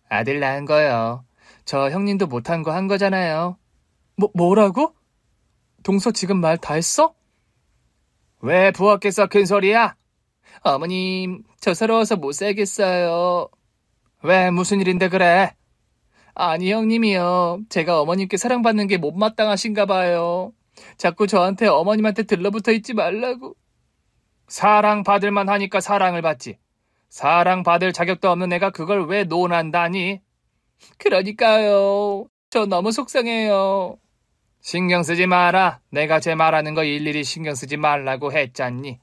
아들 낳은 거요. 저 형님도 못한 거 한 거잖아요. 뭐라고? 동서 지금 말 다 했어? 왜 부엌에서 큰 소리야? 어머님, 저 서러워서 못 살겠어요. 왜 무슨 일인데 그래? 아니 형님이요. 제가 어머님께 사랑받는 게 못마땅하신가 봐요. 자꾸 저한테 어머님한테 들러붙어 있지 말라고. 사랑받을만 하니까 사랑을 받지. 사랑받을 자격도 없는 애가 그걸 왜 논한다니? 그러니까요. 저 너무 속상해요. 신경 쓰지 마라. 내가 제 말하는 거 일일이 신경 쓰지 말라고 했잖니.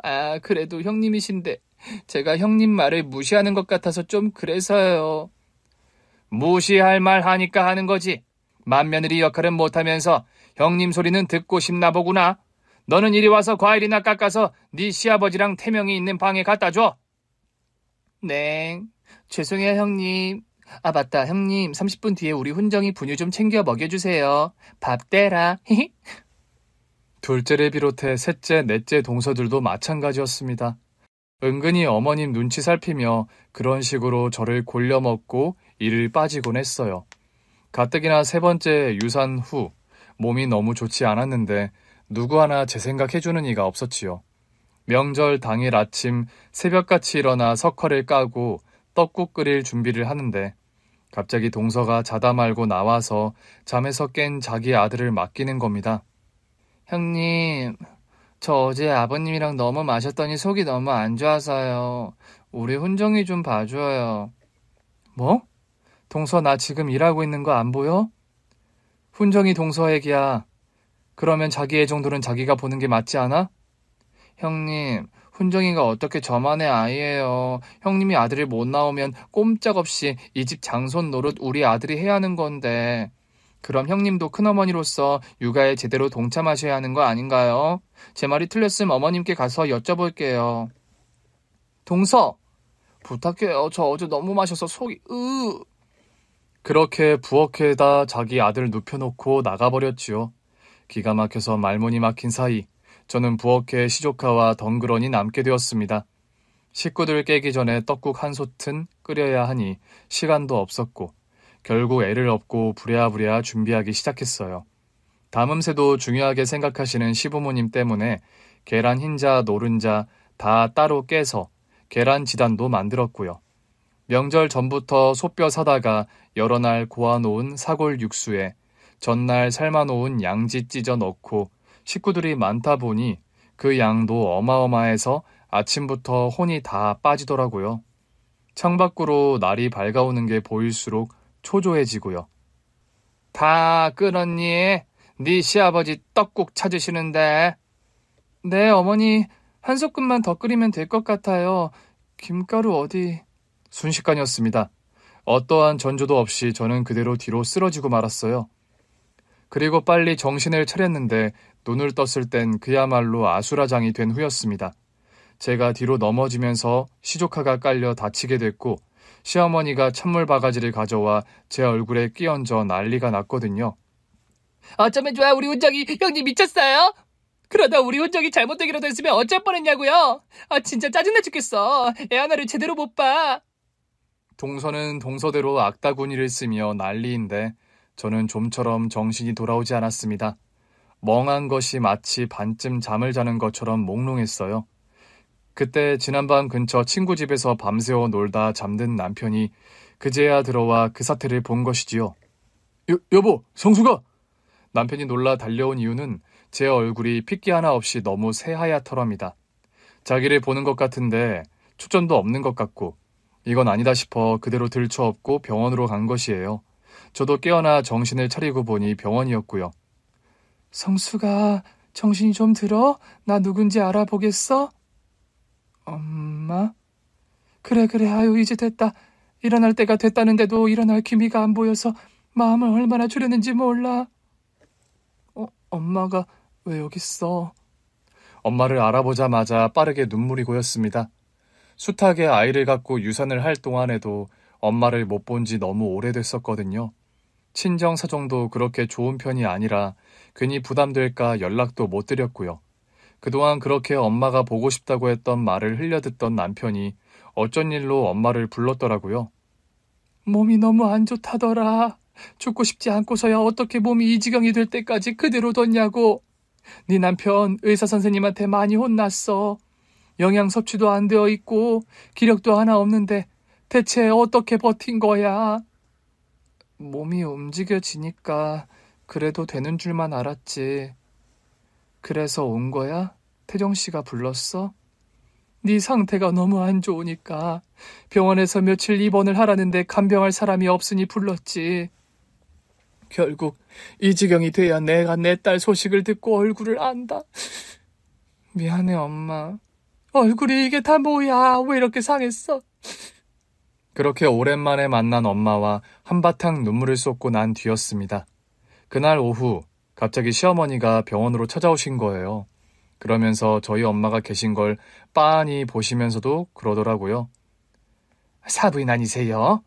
아, 그래도 형님이신데 제가 형님 말을 무시하는 것 같아서 좀 그래서요. 무시할 말 하니까 하는 거지. 맏며느리 역할은 못하면서 형님 소리는 듣고 싶나 보구나. 너는 이리 와서 과일이나 깎아서 네 시아버지랑 태명이 있는 방에 갖다 줘. 네, 죄송해요 형님. 아 맞다, 형님 30분 뒤에 우리 훈정이 분유 좀 챙겨 먹여주세요. 밥 대라. 둘째를 비롯해 셋째, 넷째 동서들도 마찬가지였습니다. 은근히 어머님 눈치 살피며 그런 식으로 저를 골려먹고 일을 빠지곤 했어요. 가뜩이나 세 번째 유산 후 몸이 너무 좋지 않았는데 누구 하나 제 생각해주는 이가 없었지요. 명절 당일 아침 새벽같이 일어나 석화를 까고 떡국 끓일 준비를 하는데 갑자기 동서가 자다 말고 나와서 잠에서 깬 자기 아들을 맡기는 겁니다. 형님, 저 어제 아버님이랑 너무 마셨더니 속이 너무 안 좋아서요. 우리 훈정이 좀 봐줘요. 뭐? 동서 나 지금 일하고 있는 거 안 보여? 훈정이 동서 얘기야. 그러면 자기 애 정도는 자기가 보는 게 맞지 않아? 형님, 훈정이가 어떻게 저만의 아이예요. 형님이 아들을 못 낳으면 꼼짝없이 이 집 장손 노릇 우리 아들이 해야 하는 건데. 그럼 형님도 큰어머니로서 육아에 제대로 동참하셔야 하는 거 아닌가요? 제 말이 틀렸으면 어머님께 가서 여쭤볼게요. 동서! 부탁해요. 저 어제 너무 마셔서 속이 그렇게 부엌에다 자기 아들 눕혀놓고 나가버렸지요. 기가 막혀서 말문이 막힌 사이 저는 부엌에 시조카와 덩그러니 남게 되었습니다. 식구들 깨기 전에 떡국 한 솥은 끓여야 하니 시간도 없었고 결국 애를 업고 부랴부랴 준비하기 시작했어요. 담음새도 중요하게 생각하시는 시부모님 때문에 계란 흰자, 노른자 다 따로 깨서 계란 지단도 만들었고요. 명절 전부터 소뼈 사다가 여러 날 고아놓은 사골 육수에 전날 삶아놓은 양지 찢어 넣고 식구들이 많다 보니 그 양도 어마어마해서 아침부터 혼이 다 빠지더라고요. 창밖으로 날이 밝아오는 게 보일수록 초조해지고요.
다 끓었니? 네 시아버지 떡국 찾으시는데.
네, 어머니, 한 소끔만 더 끓이면 될 것 같아요. 김가루 어디... 순식간이었습니다. 어떠한 전조도 없이 저는 그대로 뒤로 쓰러지고 말았어요. 그리고 빨리 정신을 차렸는데 눈을 떴을 땐 그야말로 아수라장이 된 후였습니다. 제가 뒤로 넘어지면서 시조카가 깔려 다치게 됐고 시어머니가 찬물 바가지를 가져와 제 얼굴에 끼얹어 난리가 났거든요.
어쩌면 좋아, 우리 운정이. 형님 미쳤어요? 그러다 우리 운정이 잘못되기라도 했으면 어쩔 뻔했냐고요. 진짜 짜증나 죽겠어. 애 하나를 제대로 못 봐.
동서는 동서대로 악다구니를 쓰며 난리인데 저는 좀처럼 정신이 돌아오지 않았습니다. 멍한 것이 마치 반쯤 잠을 자는 것처럼 몽롱했어요. 그때 지난밤 근처 친구 집에서 밤새워 놀다 잠든 남편이 그제야 들어와 그 사태를 본 것이지요. 여보, 성수가! 남편이 놀라 달려온 이유는 제 얼굴이 핏기 하나 없이 너무 새하얗더랍니다. 자기를 보는 것 같은데 초점도 없는 것 같고 이건 아니다 싶어 그대로 들쳐업고 병원으로 간 것이에요. 저도 깨어나 정신을 차리고 보니 병원이었고요. 성수가 정신이 좀 들어? 나 누군지 알아보겠어? 엄마? 그래 아유 이제 됐다. 일어날 때가 됐다는데도 일어날 기미가 안 보여서 마음을 얼마나 졸였는지 몰라. 엄마가 왜 여기 있어? 엄마를 알아보자마자 빠르게 눈물이 고였습니다. 숱하게 아이를 갖고 유산을 할 동안에도 엄마를 못 본 지 너무 오래됐었거든요. 친정 사정도 그렇게 좋은 편이 아니라 괜히 부담될까 연락도 못 드렸고요. 그동안 그렇게 엄마가 보고 싶다고 했던 말을 흘려듣던 남편이 어쩐 일로 엄마를 불렀더라고요. 몸이 너무 안 좋다더라. 죽고 싶지 않고서야 어떻게 몸이 이 지경이 될 때까지 그대로 뒀냐고. 네 남편 의사 선생님한테 많이 혼났어. 영양 섭취도 안 되어 있고 기력도 하나 없는데 대체 어떻게 버틴 거야? 몸이 움직여지니까 그래도 되는 줄만 알았지. 그래서 온 거야? 태정 씨가 불렀어? 네 상태가 너무 안 좋으니까 병원에서 며칠 입원을 하라는데 간병할 사람이 없으니 불렀지. 결국 이 지경이 돼야 내가 내 딸 소식을 듣고 얼굴을 안다. 미안해 엄마. 얼굴이 이게 다 뭐야? 왜 이렇게 상했어? 그렇게 오랜만에 만난 엄마와 한바탕 눈물을 쏟고 난 뒤였습니다. 그날 오후 갑자기 시어머니가 병원으로 찾아오신 거예요. 그러면서 저희 엄마가 계신 걸 빤히 보시면서도 그러더라고요.
사부인 아니세요?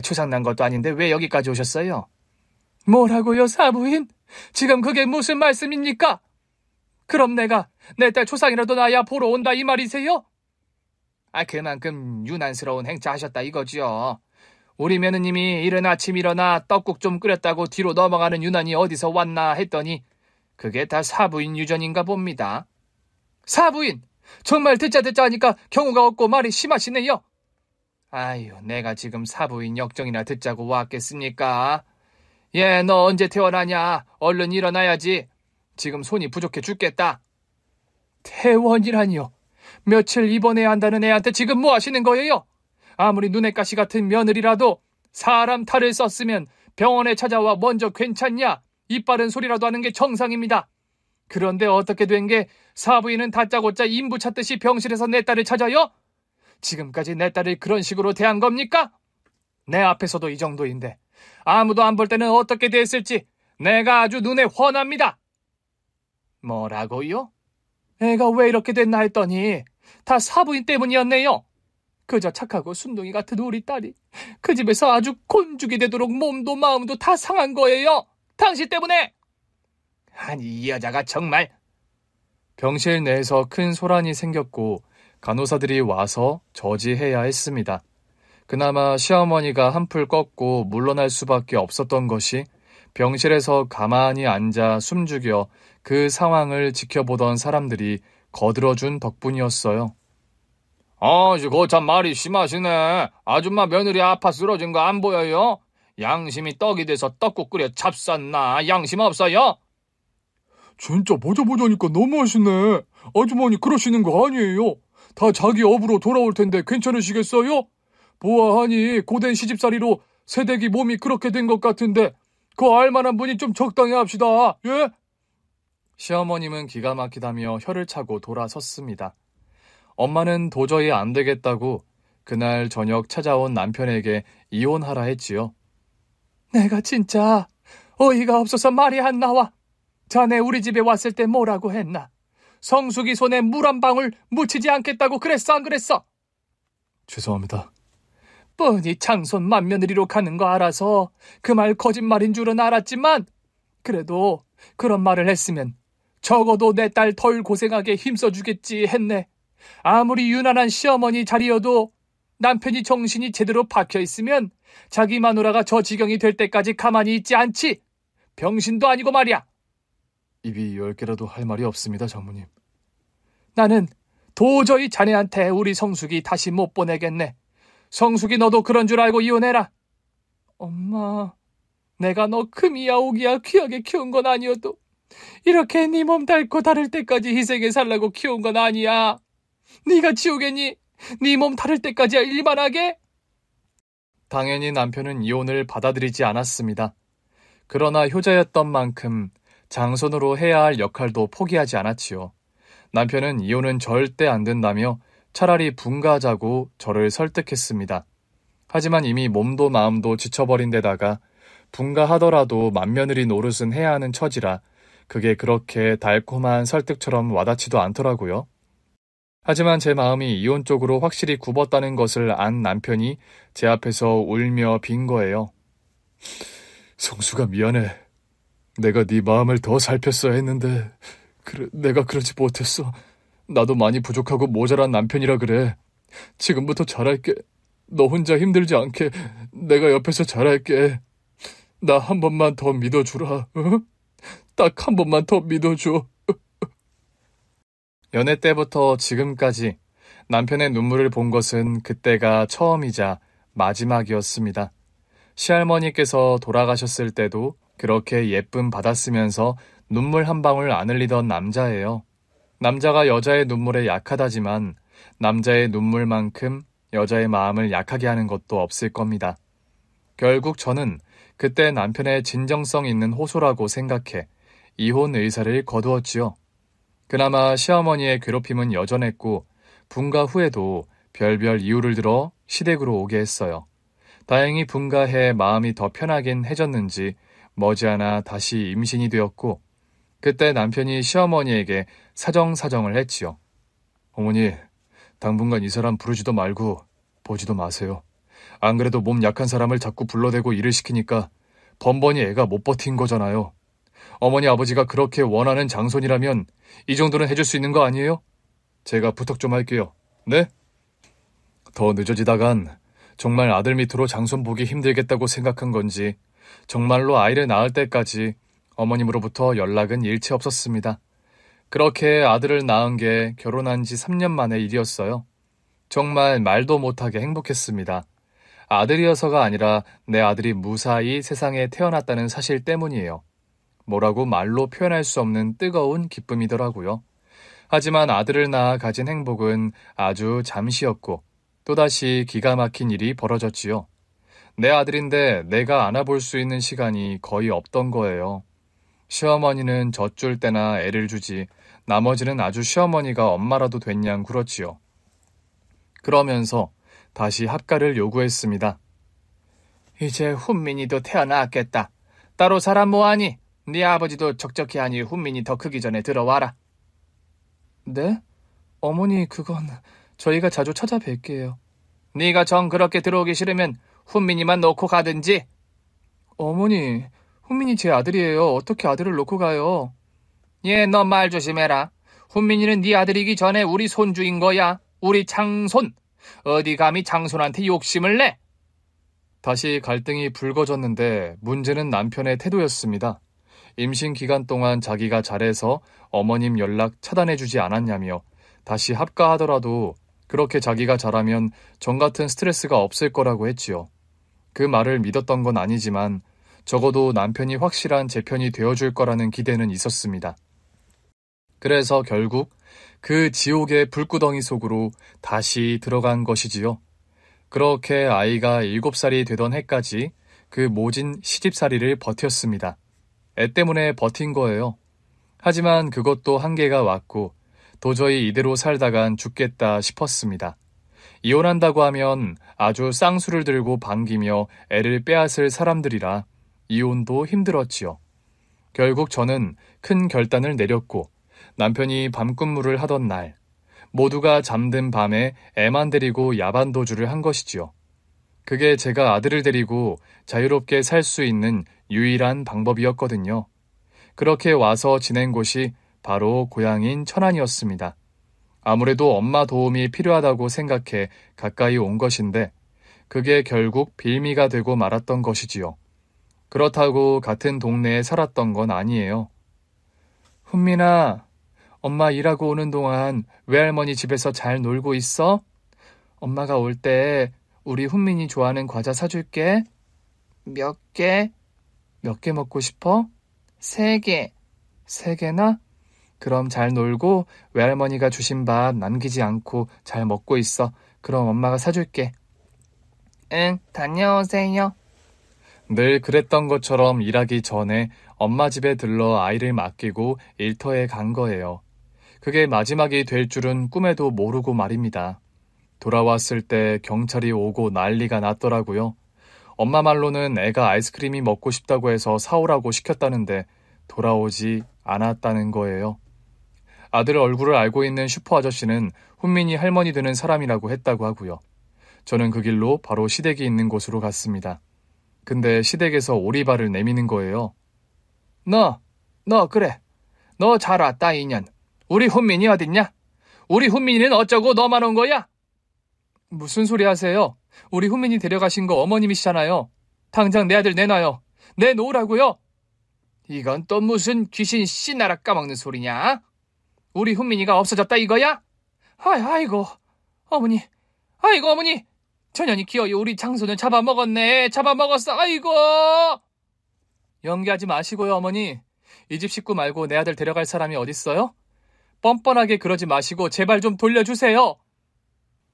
초상난 것도 아닌데 왜 여기까지 오셨어요?
뭐라고요, 사부인? 지금 그게 무슨 말씀입니까? 그럼 내가 내 딸 초상이라도 나야 보러 온다 이 말이세요?
그만큼 유난스러운 행차 하셨다 이거죠. 우리 며느님이 이른 아침 일어나 떡국 좀 끓였다고 뒤로 넘어가는 유난이 어디서 왔나 했더니 그게 다 사부인 유전인가 봅니다.
사부인! 정말 듣자 하니까 경우가 없고 말이 심하시네요.
아유, 내가 지금 사부인 역정이나 듣자고 왔겠습니까? 얘, 너 언제 태어나냐? 얼른 일어나야지. 지금 손이 부족해 죽겠다.
퇴원이라니요? 며칠 입원해야 한다는 애한테 지금 뭐 하시는 거예요? 아무리 눈의 가시 같은 며느리라도 사람 탈을 썼으면 병원에 찾아와 먼저 괜찮냐? 이빠른 소리라도 하는 게 정상입니다. 그런데 어떻게 된 게 사부인은 다짜고짜 인부 찾듯이 병실에서 내 딸을 찾아요? 지금까지 내 딸을 그런 식으로 대한 겁니까? 내 앞에서도 이 정도인데 아무도 안 볼 때는 어떻게 됐을지 내가 아주 눈에 훤합니다.
뭐라고요?
애가 왜 이렇게 됐나 했더니 다 사부인 때문이었네요. 그저 착하고 순둥이 같은 우리 딸이 그 집에서 아주 곤죽이 되도록 몸도 마음도 다 상한 거예요. 당신 때문에.
아니, 이 여자가 정말.
병실 내에서 큰 소란이 생겼고 간호사들이 와서 저지해야 했습니다. 그나마 시어머니가 한풀 꺾고 물러날 수밖에 없었던 것이 병실에서 가만히 앉아 숨죽여 그 상황을 지켜보던 사람들이 거들어준 덕분이었어요.
거참 말이 심하시네. 아줌마 며느리 아파 쓰러진 거 안 보여요? 양심이 떡이 돼서 떡국 끓여 잡쌌나? 양심 없어요?
진짜 보자니까 너무하시네. 아주머니 그러시는 거 아니에요.
다 자기 업으로 돌아올 텐데 괜찮으시겠어요? 보아하니 고된 시집살이로 새댁이 몸이 그렇게 된 것 같은데 그 알만한 분이 좀 적당히 합시다. 예? 시어머님은 기가 막히다며 혀를 차고 돌아섰습니다. 엄마는 도저히 안 되겠다고 그날 저녁 찾아온 남편에게 이혼하라 했지요. 내가 진짜 어이가 없어서 말이 안 나와. 자네 우리 집에 왔을 때 뭐라고 했나? 성숙이 손에 물 한 방울 묻히지 않겠다고 그랬어 안 그랬어? 죄송합니다. 뻔히 장손 맏며느리로 가는 거 알아서 그 말 거짓말인 줄은 알았지만 그래도 그런 말을 했으면 적어도 내 딸 덜 고생하게 힘써주겠지 했네. 아무리 유난한 시어머니 자리여도 남편이 정신이 제대로 박혀있으면 자기 마누라가 저 지경이 될 때까지 가만히 있지 않지. 병신도 아니고 말이야. 입이 10개라도 할 말이 없습니다, 장모님. 나는 도저히 자네한테 우리 성숙이 다시 못 보내겠네. 성숙이 너도 그런 줄 알고 이혼해라. 엄마, 내가 너 금이야 오기야 귀하게 키운 건 아니어도 이렇게 네 몸 닳고 다를 때까지 희생해 살라고 키운 건 아니야. 네가 지우겠니? 네 몸 다를 때까지 일만 하게? 당연히 남편은 이혼을 받아들이지 않았습니다. 그러나 효자였던 만큼 장손으로 해야 할 역할도 포기하지 않았지요. 남편은 이혼은 절대 안 된다며 차라리 분가하자고 저를 설득했습니다. 하지만 이미 몸도 마음도 지쳐버린 데다가 분가하더라도 맏며느리 노릇은 해야 하는 처지라 그게 그렇게 달콤한 설득처럼 와닿지도 않더라고요. 하지만 제 마음이 이혼 쪽으로 확실히 굽었다는 것을 안 남편이 제 앞에서 울며 빈 거예요. 성수가 미안해. 내가 네 마음을 더 살폈어야 했는데 내가 그러지 못했어. 나도 많이 부족하고 모자란 남편이라 그래. 지금부터 잘할게. 너 혼자 힘들지 않게 내가 옆에서 잘할게. 나 한 번만 더 믿어주라. 어? 딱 한 번만 더 믿어줘. 연애 때부터 지금까지 남편의 눈물을 본 것은 그때가 처음이자 마지막이었습니다. 시할머니께서 돌아가셨을 때도 그렇게 예쁨 받았으면서 눈물 한 방울 안 흘리던 남자예요. 남자가 여자의 눈물에 약하다지만 남자의 눈물만큼 여자의 마음을 약하게 하는 것도 없을 겁니다. 결국 저는 그때 남편의 진정성 있는 호소라고 생각해 이혼 의사를 거두었지요. 그나마 시어머니의 괴롭힘은 여전했고 분가 후에도 별별 이유를 들어 시댁으로 오게 했어요. 다행히 분가해 마음이 더 편하긴 해졌는지 머지않아 다시 임신이 되었고 그때 남편이 시어머니에게 사정을 했지요. 어머니, 당분간 이 사람 부르지도 말고 보지도 마세요. 안 그래도 몸 약한 사람을 자꾸 불러대고 일을 시키니까 번번이 애가 못 버틴 거잖아요. 어머니 아버지가 그렇게 원하는 장손이라면 이 정도는 해줄 수 있는 거 아니에요? 제가 부탁 좀 할게요. 네? 더 늦어지다간 정말 아들 밑으로 장손 보기 힘들겠다고 생각한 건지 정말로 아이를 낳을 때까지 어머님으로부터 연락은 일체 없었습니다. 그렇게 아들을 낳은 게 결혼한 지 3년 만의 일이었어요. 정말 말도 못하게 행복했습니다. 아들이어서가 아니라 내 아들이 무사히 세상에 태어났다는 사실 때문이에요. 뭐라고 말로 표현할 수 없는 뜨거운 기쁨이더라고요. 하지만 아들을 낳아 가진 행복은 아주 잠시였고 또다시 기가 막힌 일이 벌어졌지요. 내 아들인데 내가 안아볼 수 있는 시간이 거의 없던 거예요. 시어머니는 젖줄 때나 애를 주지 나머지는 아주 시어머니가 엄마라도 됐냥 굴었지요. 그러면서 다시 합가를 요구했습니다. 이제 훈민이도 태어났겠다. 따로 사람 뭐하니? 네 아버지도 적적히 하니 훈민이 더 크기 전에 들어와라. 네? 어머니 그건 저희가 자주 찾아뵐게요. 네가 정 그렇게 들어오기 싫으면 훈민이만 놓고 가든지. 어머니, 훈민이 제 아들이에요. 어떻게 아들을 놓고 가요? 예, 너 말 조심해라. 훈민이는 네 아들이기 전에 우리 손주인 거야. 우리 장손. 어디 감히 장손한테 욕심을 내? 다시 갈등이 불거졌는데 문제는 남편의 태도였습니다. 임신 기간 동안 자기가 잘해서 어머님 연락 차단해주지 않았냐며 다시 합가하더라도 그렇게 자기가 잘하면 정 같은 스트레스가 없을 거라고 했지요. 그 말을 믿었던 건 아니지만 적어도 남편이 확실한 제 편이 되어줄 거라는 기대는 있었습니다. 그래서 결국 그 지옥의 불구덩이 속으로 다시 들어간 것이지요. 그렇게 아이가 7살이 되던 해까지 그 모진 시집살이를 버텼습니다. 애 때문에 버틴 거예요. 하지만 그것도 한계가 왔고 도저히 이대로 살다간 죽겠다 싶었습니다. 이혼한다고 하면 아주 쌍수를 들고 반기며 애를 빼앗을 사람들이라 이혼도 힘들었지요. 결국 저는 큰 결단을 내렸고 남편이 밤근무를 하던 날 모두가 잠든 밤에 애만 데리고 야반도주를 한 것이지요. 그게 제가 아들을 데리고 자유롭게 살 수 있는 유일한 방법이었거든요. 그렇게 와서 지낸 곳이 바로 고향인 천안이었습니다. 아무래도 엄마 도움이 필요하다고 생각해 가까이 온 것인데 그게 결국 빌미가 되고 말았던 것이지요. 그렇다고 같은 동네에 살았던 건 아니에요. 훈민아, 엄마 일하고 오는 동안 외할머니 집에서 잘 놀고 있어? 엄마가 올 때 우리 훈민이 좋아하는 과자 사줄게.
몇 개?
몇 개 먹고 싶어?
3개.
3개나? 그럼 잘 놀고 외할머니가 주신 밥 남기지 않고 잘 먹고 있어. 그럼 엄마가 사줄게.
응, 다녀오세요.
늘 그랬던 것처럼 일하기 전에 엄마 집에 들러 아이를 맡기고 일터에 간 거예요. 그게 마지막이 될 줄은 꿈에도 모르고 말입니다. 돌아왔을 때 경찰이 오고 난리가 났더라고요. 엄마 말로는 애가 아이스크림이 먹고 싶다고 해서 사오라고 시켰다는데 돌아오지 않았다는 거예요. 아들 얼굴을 알고 있는 슈퍼 아저씨는 훈민이 할머니 되는 사람이라고 했다고 하고요. 저는 그 길로 바로 시댁이 있는 곳으로 갔습니다. 근데 시댁에서 오리발을 내미는 거예요.
너 그래. 너 잘 왔다, 인연. 우리 훈민이 어딨냐? 우리 훈민이는 어쩌고 너만 온 거야?
무슨 소리 하세요? 우리 훈민이 데려가신 거 어머님이시잖아요. 당장 내 아들 내놔요. 내놓으라고요.
이건 또 무슨 귀신 씨나라 까먹는 소리냐? 우리 훈민이가 없어졌다 이거야? 아이고 어머니, 아이고 어머니, 전현이 기어이 우리 장손을 잡아먹었네. 잡아먹었어. 아이고.
연기하지 마시고요, 어머니. 이 집 식구 말고 내 아들 데려갈 사람이 어딨어요? 뻔뻔하게 그러지 마시고 제발 좀 돌려주세요.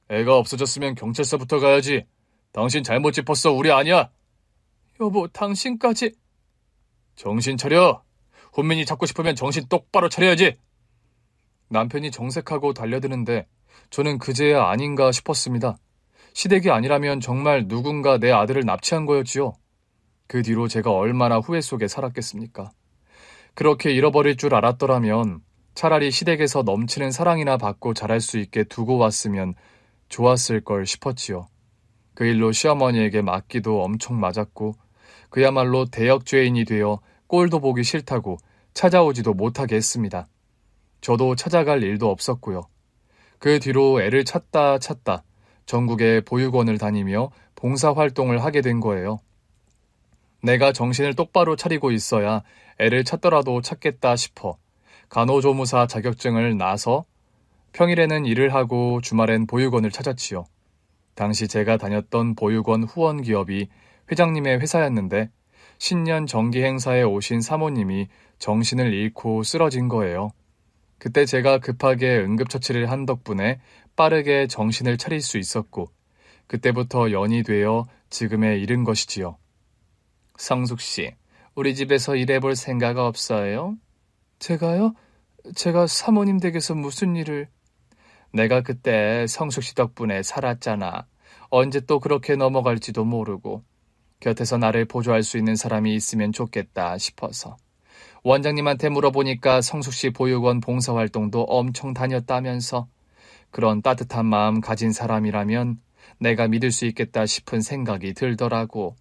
애가 없어졌으면 경찰서부터 가야지. 당신 잘못 짚었어. 우리 아니야.
여보, 당신까지.
정신 차려. 훈민이 잡고 싶으면 정신 똑바로 차려야지.
남편이 정색하고 달려드는데 저는 그제야 아닌가 싶었습니다. 시댁이 아니라면 정말 누군가 내 아들을 납치한 거였지요. 그 뒤로 제가 얼마나 후회 속에 살았겠습니까? 그렇게 잃어버릴 줄 알았더라면 차라리 시댁에서 넘치는 사랑이나 받고 자랄 수 있게 두고 왔으면 좋았을 걸 싶었지요. 그 일로 시어머니에게 맞기도 엄청 맞았고 그야말로 대역죄인이 되어 꼴도 보기 싫다고 찾아오지도 못하게 했습니다. 저도 찾아갈 일도 없었고요. 그 뒤로 애를 찾다 전국의 보육원을 다니며 봉사활동을 하게 된 거예요. 내가 정신을 똑바로 차리고 있어야 애를 찾더라도 찾겠다 싶어 간호조무사 자격증을 나서 평일에는 일을 하고 주말엔 보육원을 찾았지요. 당시 제가 다녔던 보육원 후원 기업이 회장님의 회사였는데 신년 정기 행사에 오신 사모님이 정신을 잃고 쓰러진 거예요. 그때 제가 급하게 응급처치를 한 덕분에 빠르게 정신을 차릴 수 있었고 그때부터 연이 되어 지금에 이른 것이지요.
성숙 씨, 우리 집에서 일해볼 생각 없어요?
제가요? 제가 사모님 댁에서 무슨 일을...
내가 그때 성숙 씨 덕분에 살았잖아. 언제 또 그렇게 넘어갈지도 모르고 곁에서 나를 보조할 수 있는 사람이 있으면 좋겠다 싶어서. 원장님한테 물어보니까 성숙 씨 보육원 봉사활동도 엄청 다녔다면서. 그런 따뜻한 마음 가진 사람이라면 내가 믿을 수 있겠다 싶은 생각이 들더라고.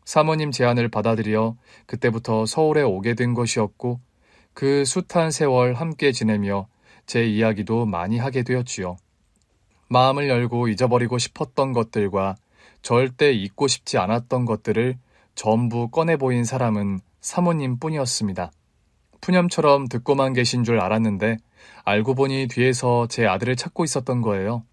사모님 제안을 받아들여 그때부터 서울에 오게 된 것이었고 그 숱한 세월 함께 지내며 제 이야기도 많이 하게 되었지요. 마음을 열고 잊어버리고 싶었던 것들과 절대 잊고 싶지 않았던 것들을 전부 꺼내 보인 사람은 사모님 뿐이었습니다. 푸념처럼 듣고만 계신 줄 알았는데 알고 보니 뒤에서 제 아들을 찾고 있었던 거예요.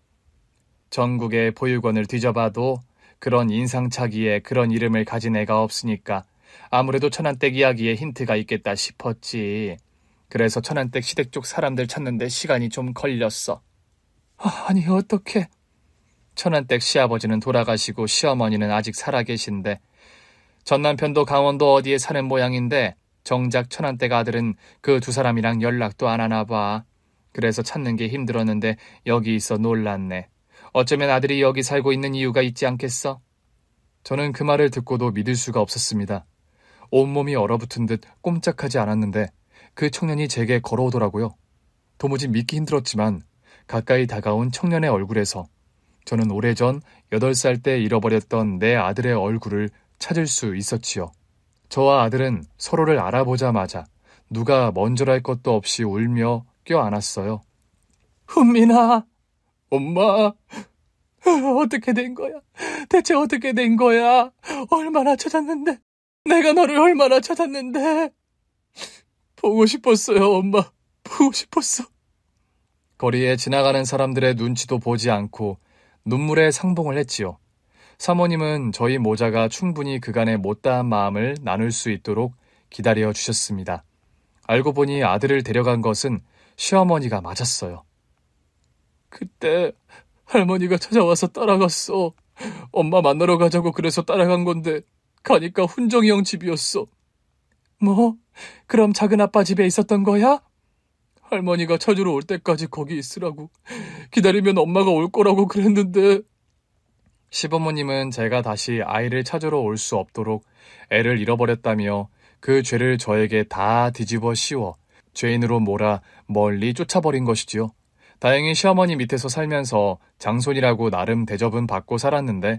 전국의 보육원을 뒤져봐도 그런 인상착의에 그런 이름을 가진 애가 없으니까 아무래도 천안댁 이야기에 힌트가 있겠다 싶었지.
그래서 천안댁 시댁 쪽 사람들 찾는데 시간이 좀 걸렸어. 아니 어떡해. 천안댁 시아버지는 돌아가시고 시어머니는 아직 살아계신데 전 남편도 강원도 어디에 사는 모양인데 정작 천안댁 아들은 그 두 사람이랑 연락도 안 하나 봐. 그래서 찾는 게 힘들었는데 여기 있어 놀랐네. 어쩌면 아들이 여기 살고 있는 이유가 있지 않겠어? 저는 그 말을 듣고도 믿을 수가 없었습니다. 온몸이 얼어붙은 듯 꼼짝하지 않았는데 그 청년이 제게 걸어오더라고요. 도무지 믿기 힘들었지만 가까이 다가온 청년의 얼굴에서 저는 오래전 8살 때 잃어버렸던 내 아들의 얼굴을 찾을 수 있었지요. 저와 아들은 서로를 알아보자마자 누가 먼저랄 것도 없이 울며 껴안았어요. 훈민아, 엄마, 어떻게 된 거야? 대체 어떻게 된 거야? 얼마나 찾았는데? 내가 너를 얼마나 찾았는데? 보고 싶었어요, 엄마. 보고 싶었어. 거리에 지나가는 사람들의 눈치도 보지 않고 눈물에 상봉을 했지요. 사모님은 저희 모자가 충분히 그간의 못다한 마음을 나눌 수 있도록 기다려 주셨습니다. 알고 보니 아들을 데려간 것은 시어머니가 맞았어요. 그때 할머니가 찾아와서 따라갔어. 엄마 만나러 가자고 그래서 따라간 건데 가니까 훈정이 형 집이었어. 뭐? 그럼 작은 아빠 집에 있었던 거야? 할머니가 찾으러 올 때까지 거기 있으라고. 기다리면 엄마가 올 거라고 그랬는데. 시부모님은 제가 다시 아이를 찾으러 올 수 없도록 애를 잃어버렸다며 그 죄를 저에게 다 뒤집어 씌워 죄인으로 몰아 멀리 쫓아버린 것이지요. 다행히 시어머니 밑에서 살면서 장손이라고 나름 대접은 받고 살았는데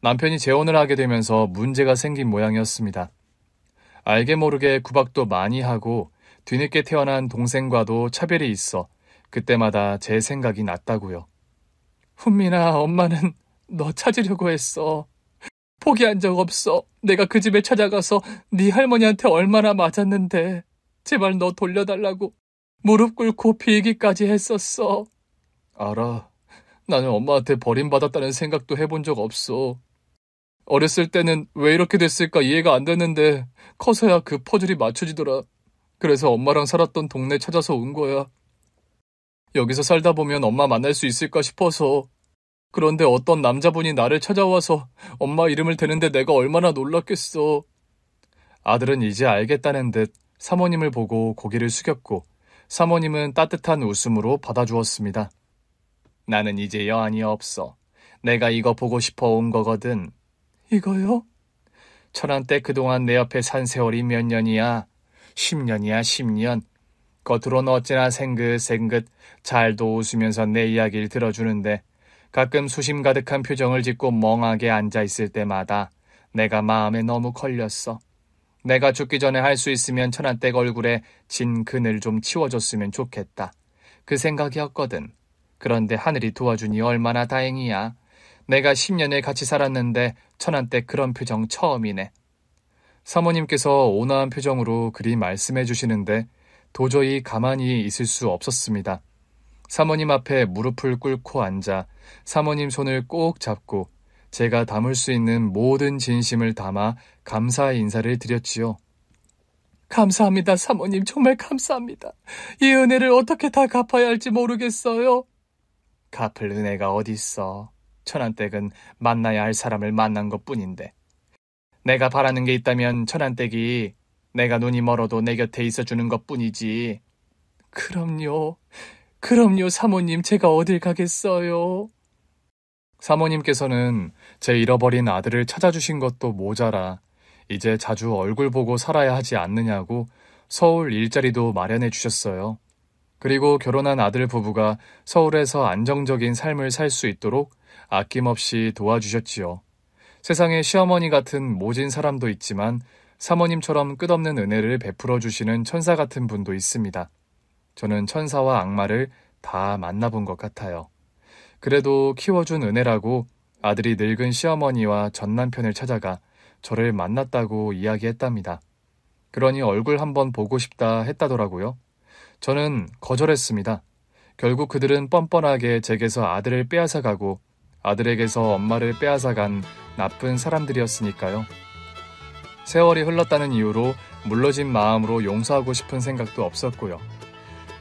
남편이 재혼을 하게 되면서 문제가 생긴 모양이었습니다. 알게 모르게 구박도 많이 하고 뒤늦게 태어난 동생과도 차별이 있어 그때마다 제 생각이 났다고요. 훈민아, 엄마는 너 찾으려고 했어. 포기한 적 없어. 내가 그 집에 찾아가서 네 할머니한테 얼마나 맞았는데 제발 너 돌려달라고 무릎 꿇고 빌기까지 했었어. 알아. 나는 엄마한테 버림받았다는 생각도 해본 적 없어. 어렸을 때는 왜 이렇게 됐을까 이해가 안 됐는데 커서야 그 퍼즐이 맞춰지더라. 그래서 엄마랑 살았던 동네 찾아서 온 거야. 여기서 살다 보면 엄마 만날 수 있을까 싶어서. 그런데 어떤 남자분이 나를 찾아와서 엄마 이름을 대는데 내가 얼마나 놀랐겠어. 아들은 이제 알겠다는 듯 사모님을 보고 고개를 숙였고 사모님은 따뜻한 웃음으로 받아주었습니다. 나는 이제 여한이 없어. 내가 이거 보고 싶어 온 거거든. 이거요? 천안댁 그동안 내 옆에 산 세월이 몇 년이야? 10년이야, 10년. 겉으로는 어찌나 생긋생긋 잘도 웃으면서 내 이야기를 들어주는데 가끔 수심 가득한 표정을 짓고 멍하게 앉아있을 때마다 내가 마음에 너무 걸렸어. 내가 죽기 전에 할 수 있으면 천안댁 얼굴에 진 그늘 좀 치워줬으면 좋겠다. 그 생각이었거든. 그런데 하늘이 도와주니 얼마나 다행이야. 내가 10년을 같이 살았는데 천안댁 그런 표정 처음이네. 사모님께서 온화한 표정으로 그리 말씀해 주시는데 도저히 가만히 있을 수 없었습니다. 사모님 앞에 무릎을 꿇고 앉아 사모님 손을 꼭 잡고 제가 담을 수 있는 모든 진심을 담아 감사의 인사를 드렸지요. 감사합니다, 사모님. 정말 감사합니다. 이 은혜를 어떻게 다 갚아야 할지 모르겠어요. 갚을 은혜가 어딨어. 천안댁은 만나야 할 사람을 만난 것뿐인데. 내가 바라는 게 있다면 천안댁이 내가 눈이 멀어도 내 곁에 있어주는 것뿐이지. 그럼요. 그럼요, 사모님. 제가 어딜 가겠어요. 사모님께서는 제 잃어버린 아들을 찾아주신 것도 모자라 이제 자주 얼굴 보고 살아야 하지 않느냐고 서울 일자리도 마련해 주셨어요. 그리고 결혼한 아들 부부가 서울에서 안정적인 삶을 살 수 있도록 아낌없이 도와주셨지요. 세상에 시어머니 같은 모진 사람도 있지만 사모님처럼 끝없는 은혜를 베풀어 주시는 천사 같은 분도 있습니다. 저는 천사와 악마를 다 만나본 것 같아요. 그래도 키워준 은혜라고 아들이 늙은 시어머니와 전 남편을 찾아가 저를 만났다고 이야기했답니다. 그러니 얼굴 한번 보고 싶다 했다더라고요. 저는 거절했습니다. 결국 그들은 뻔뻔하게 제게서 아들을 빼앗아가고 아들에게서 엄마를 빼앗아간 나쁜 사람들이었으니까요. 세월이 흘렀다는 이유로 물러진 마음으로 용서하고 싶은 생각도 없었고요.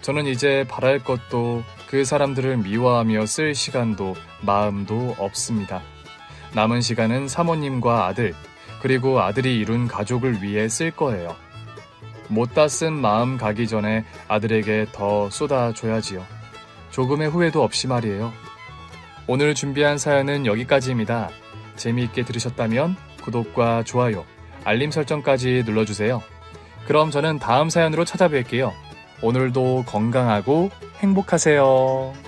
저는 이제 바랄 것도 그 사람들을 미워하며 쓸 시간도 마음도 없습니다. 남은 시간은 사모님과 아들, 그리고 아들이 이룬 가족을 위해 쓸 거예요. 못다 쓴 마음 가기 전에 아들에게 더 쏟아줘야지요. 조금의 후회도 없이 말이에요. 오늘 준비한 사연은 여기까지입니다. 재미있게 들으셨다면 구독과 좋아요, 알림 설정까지 눌러주세요. 그럼 저는 다음 사연으로 찾아뵐게요. 오늘도 건강하고 행복하세요.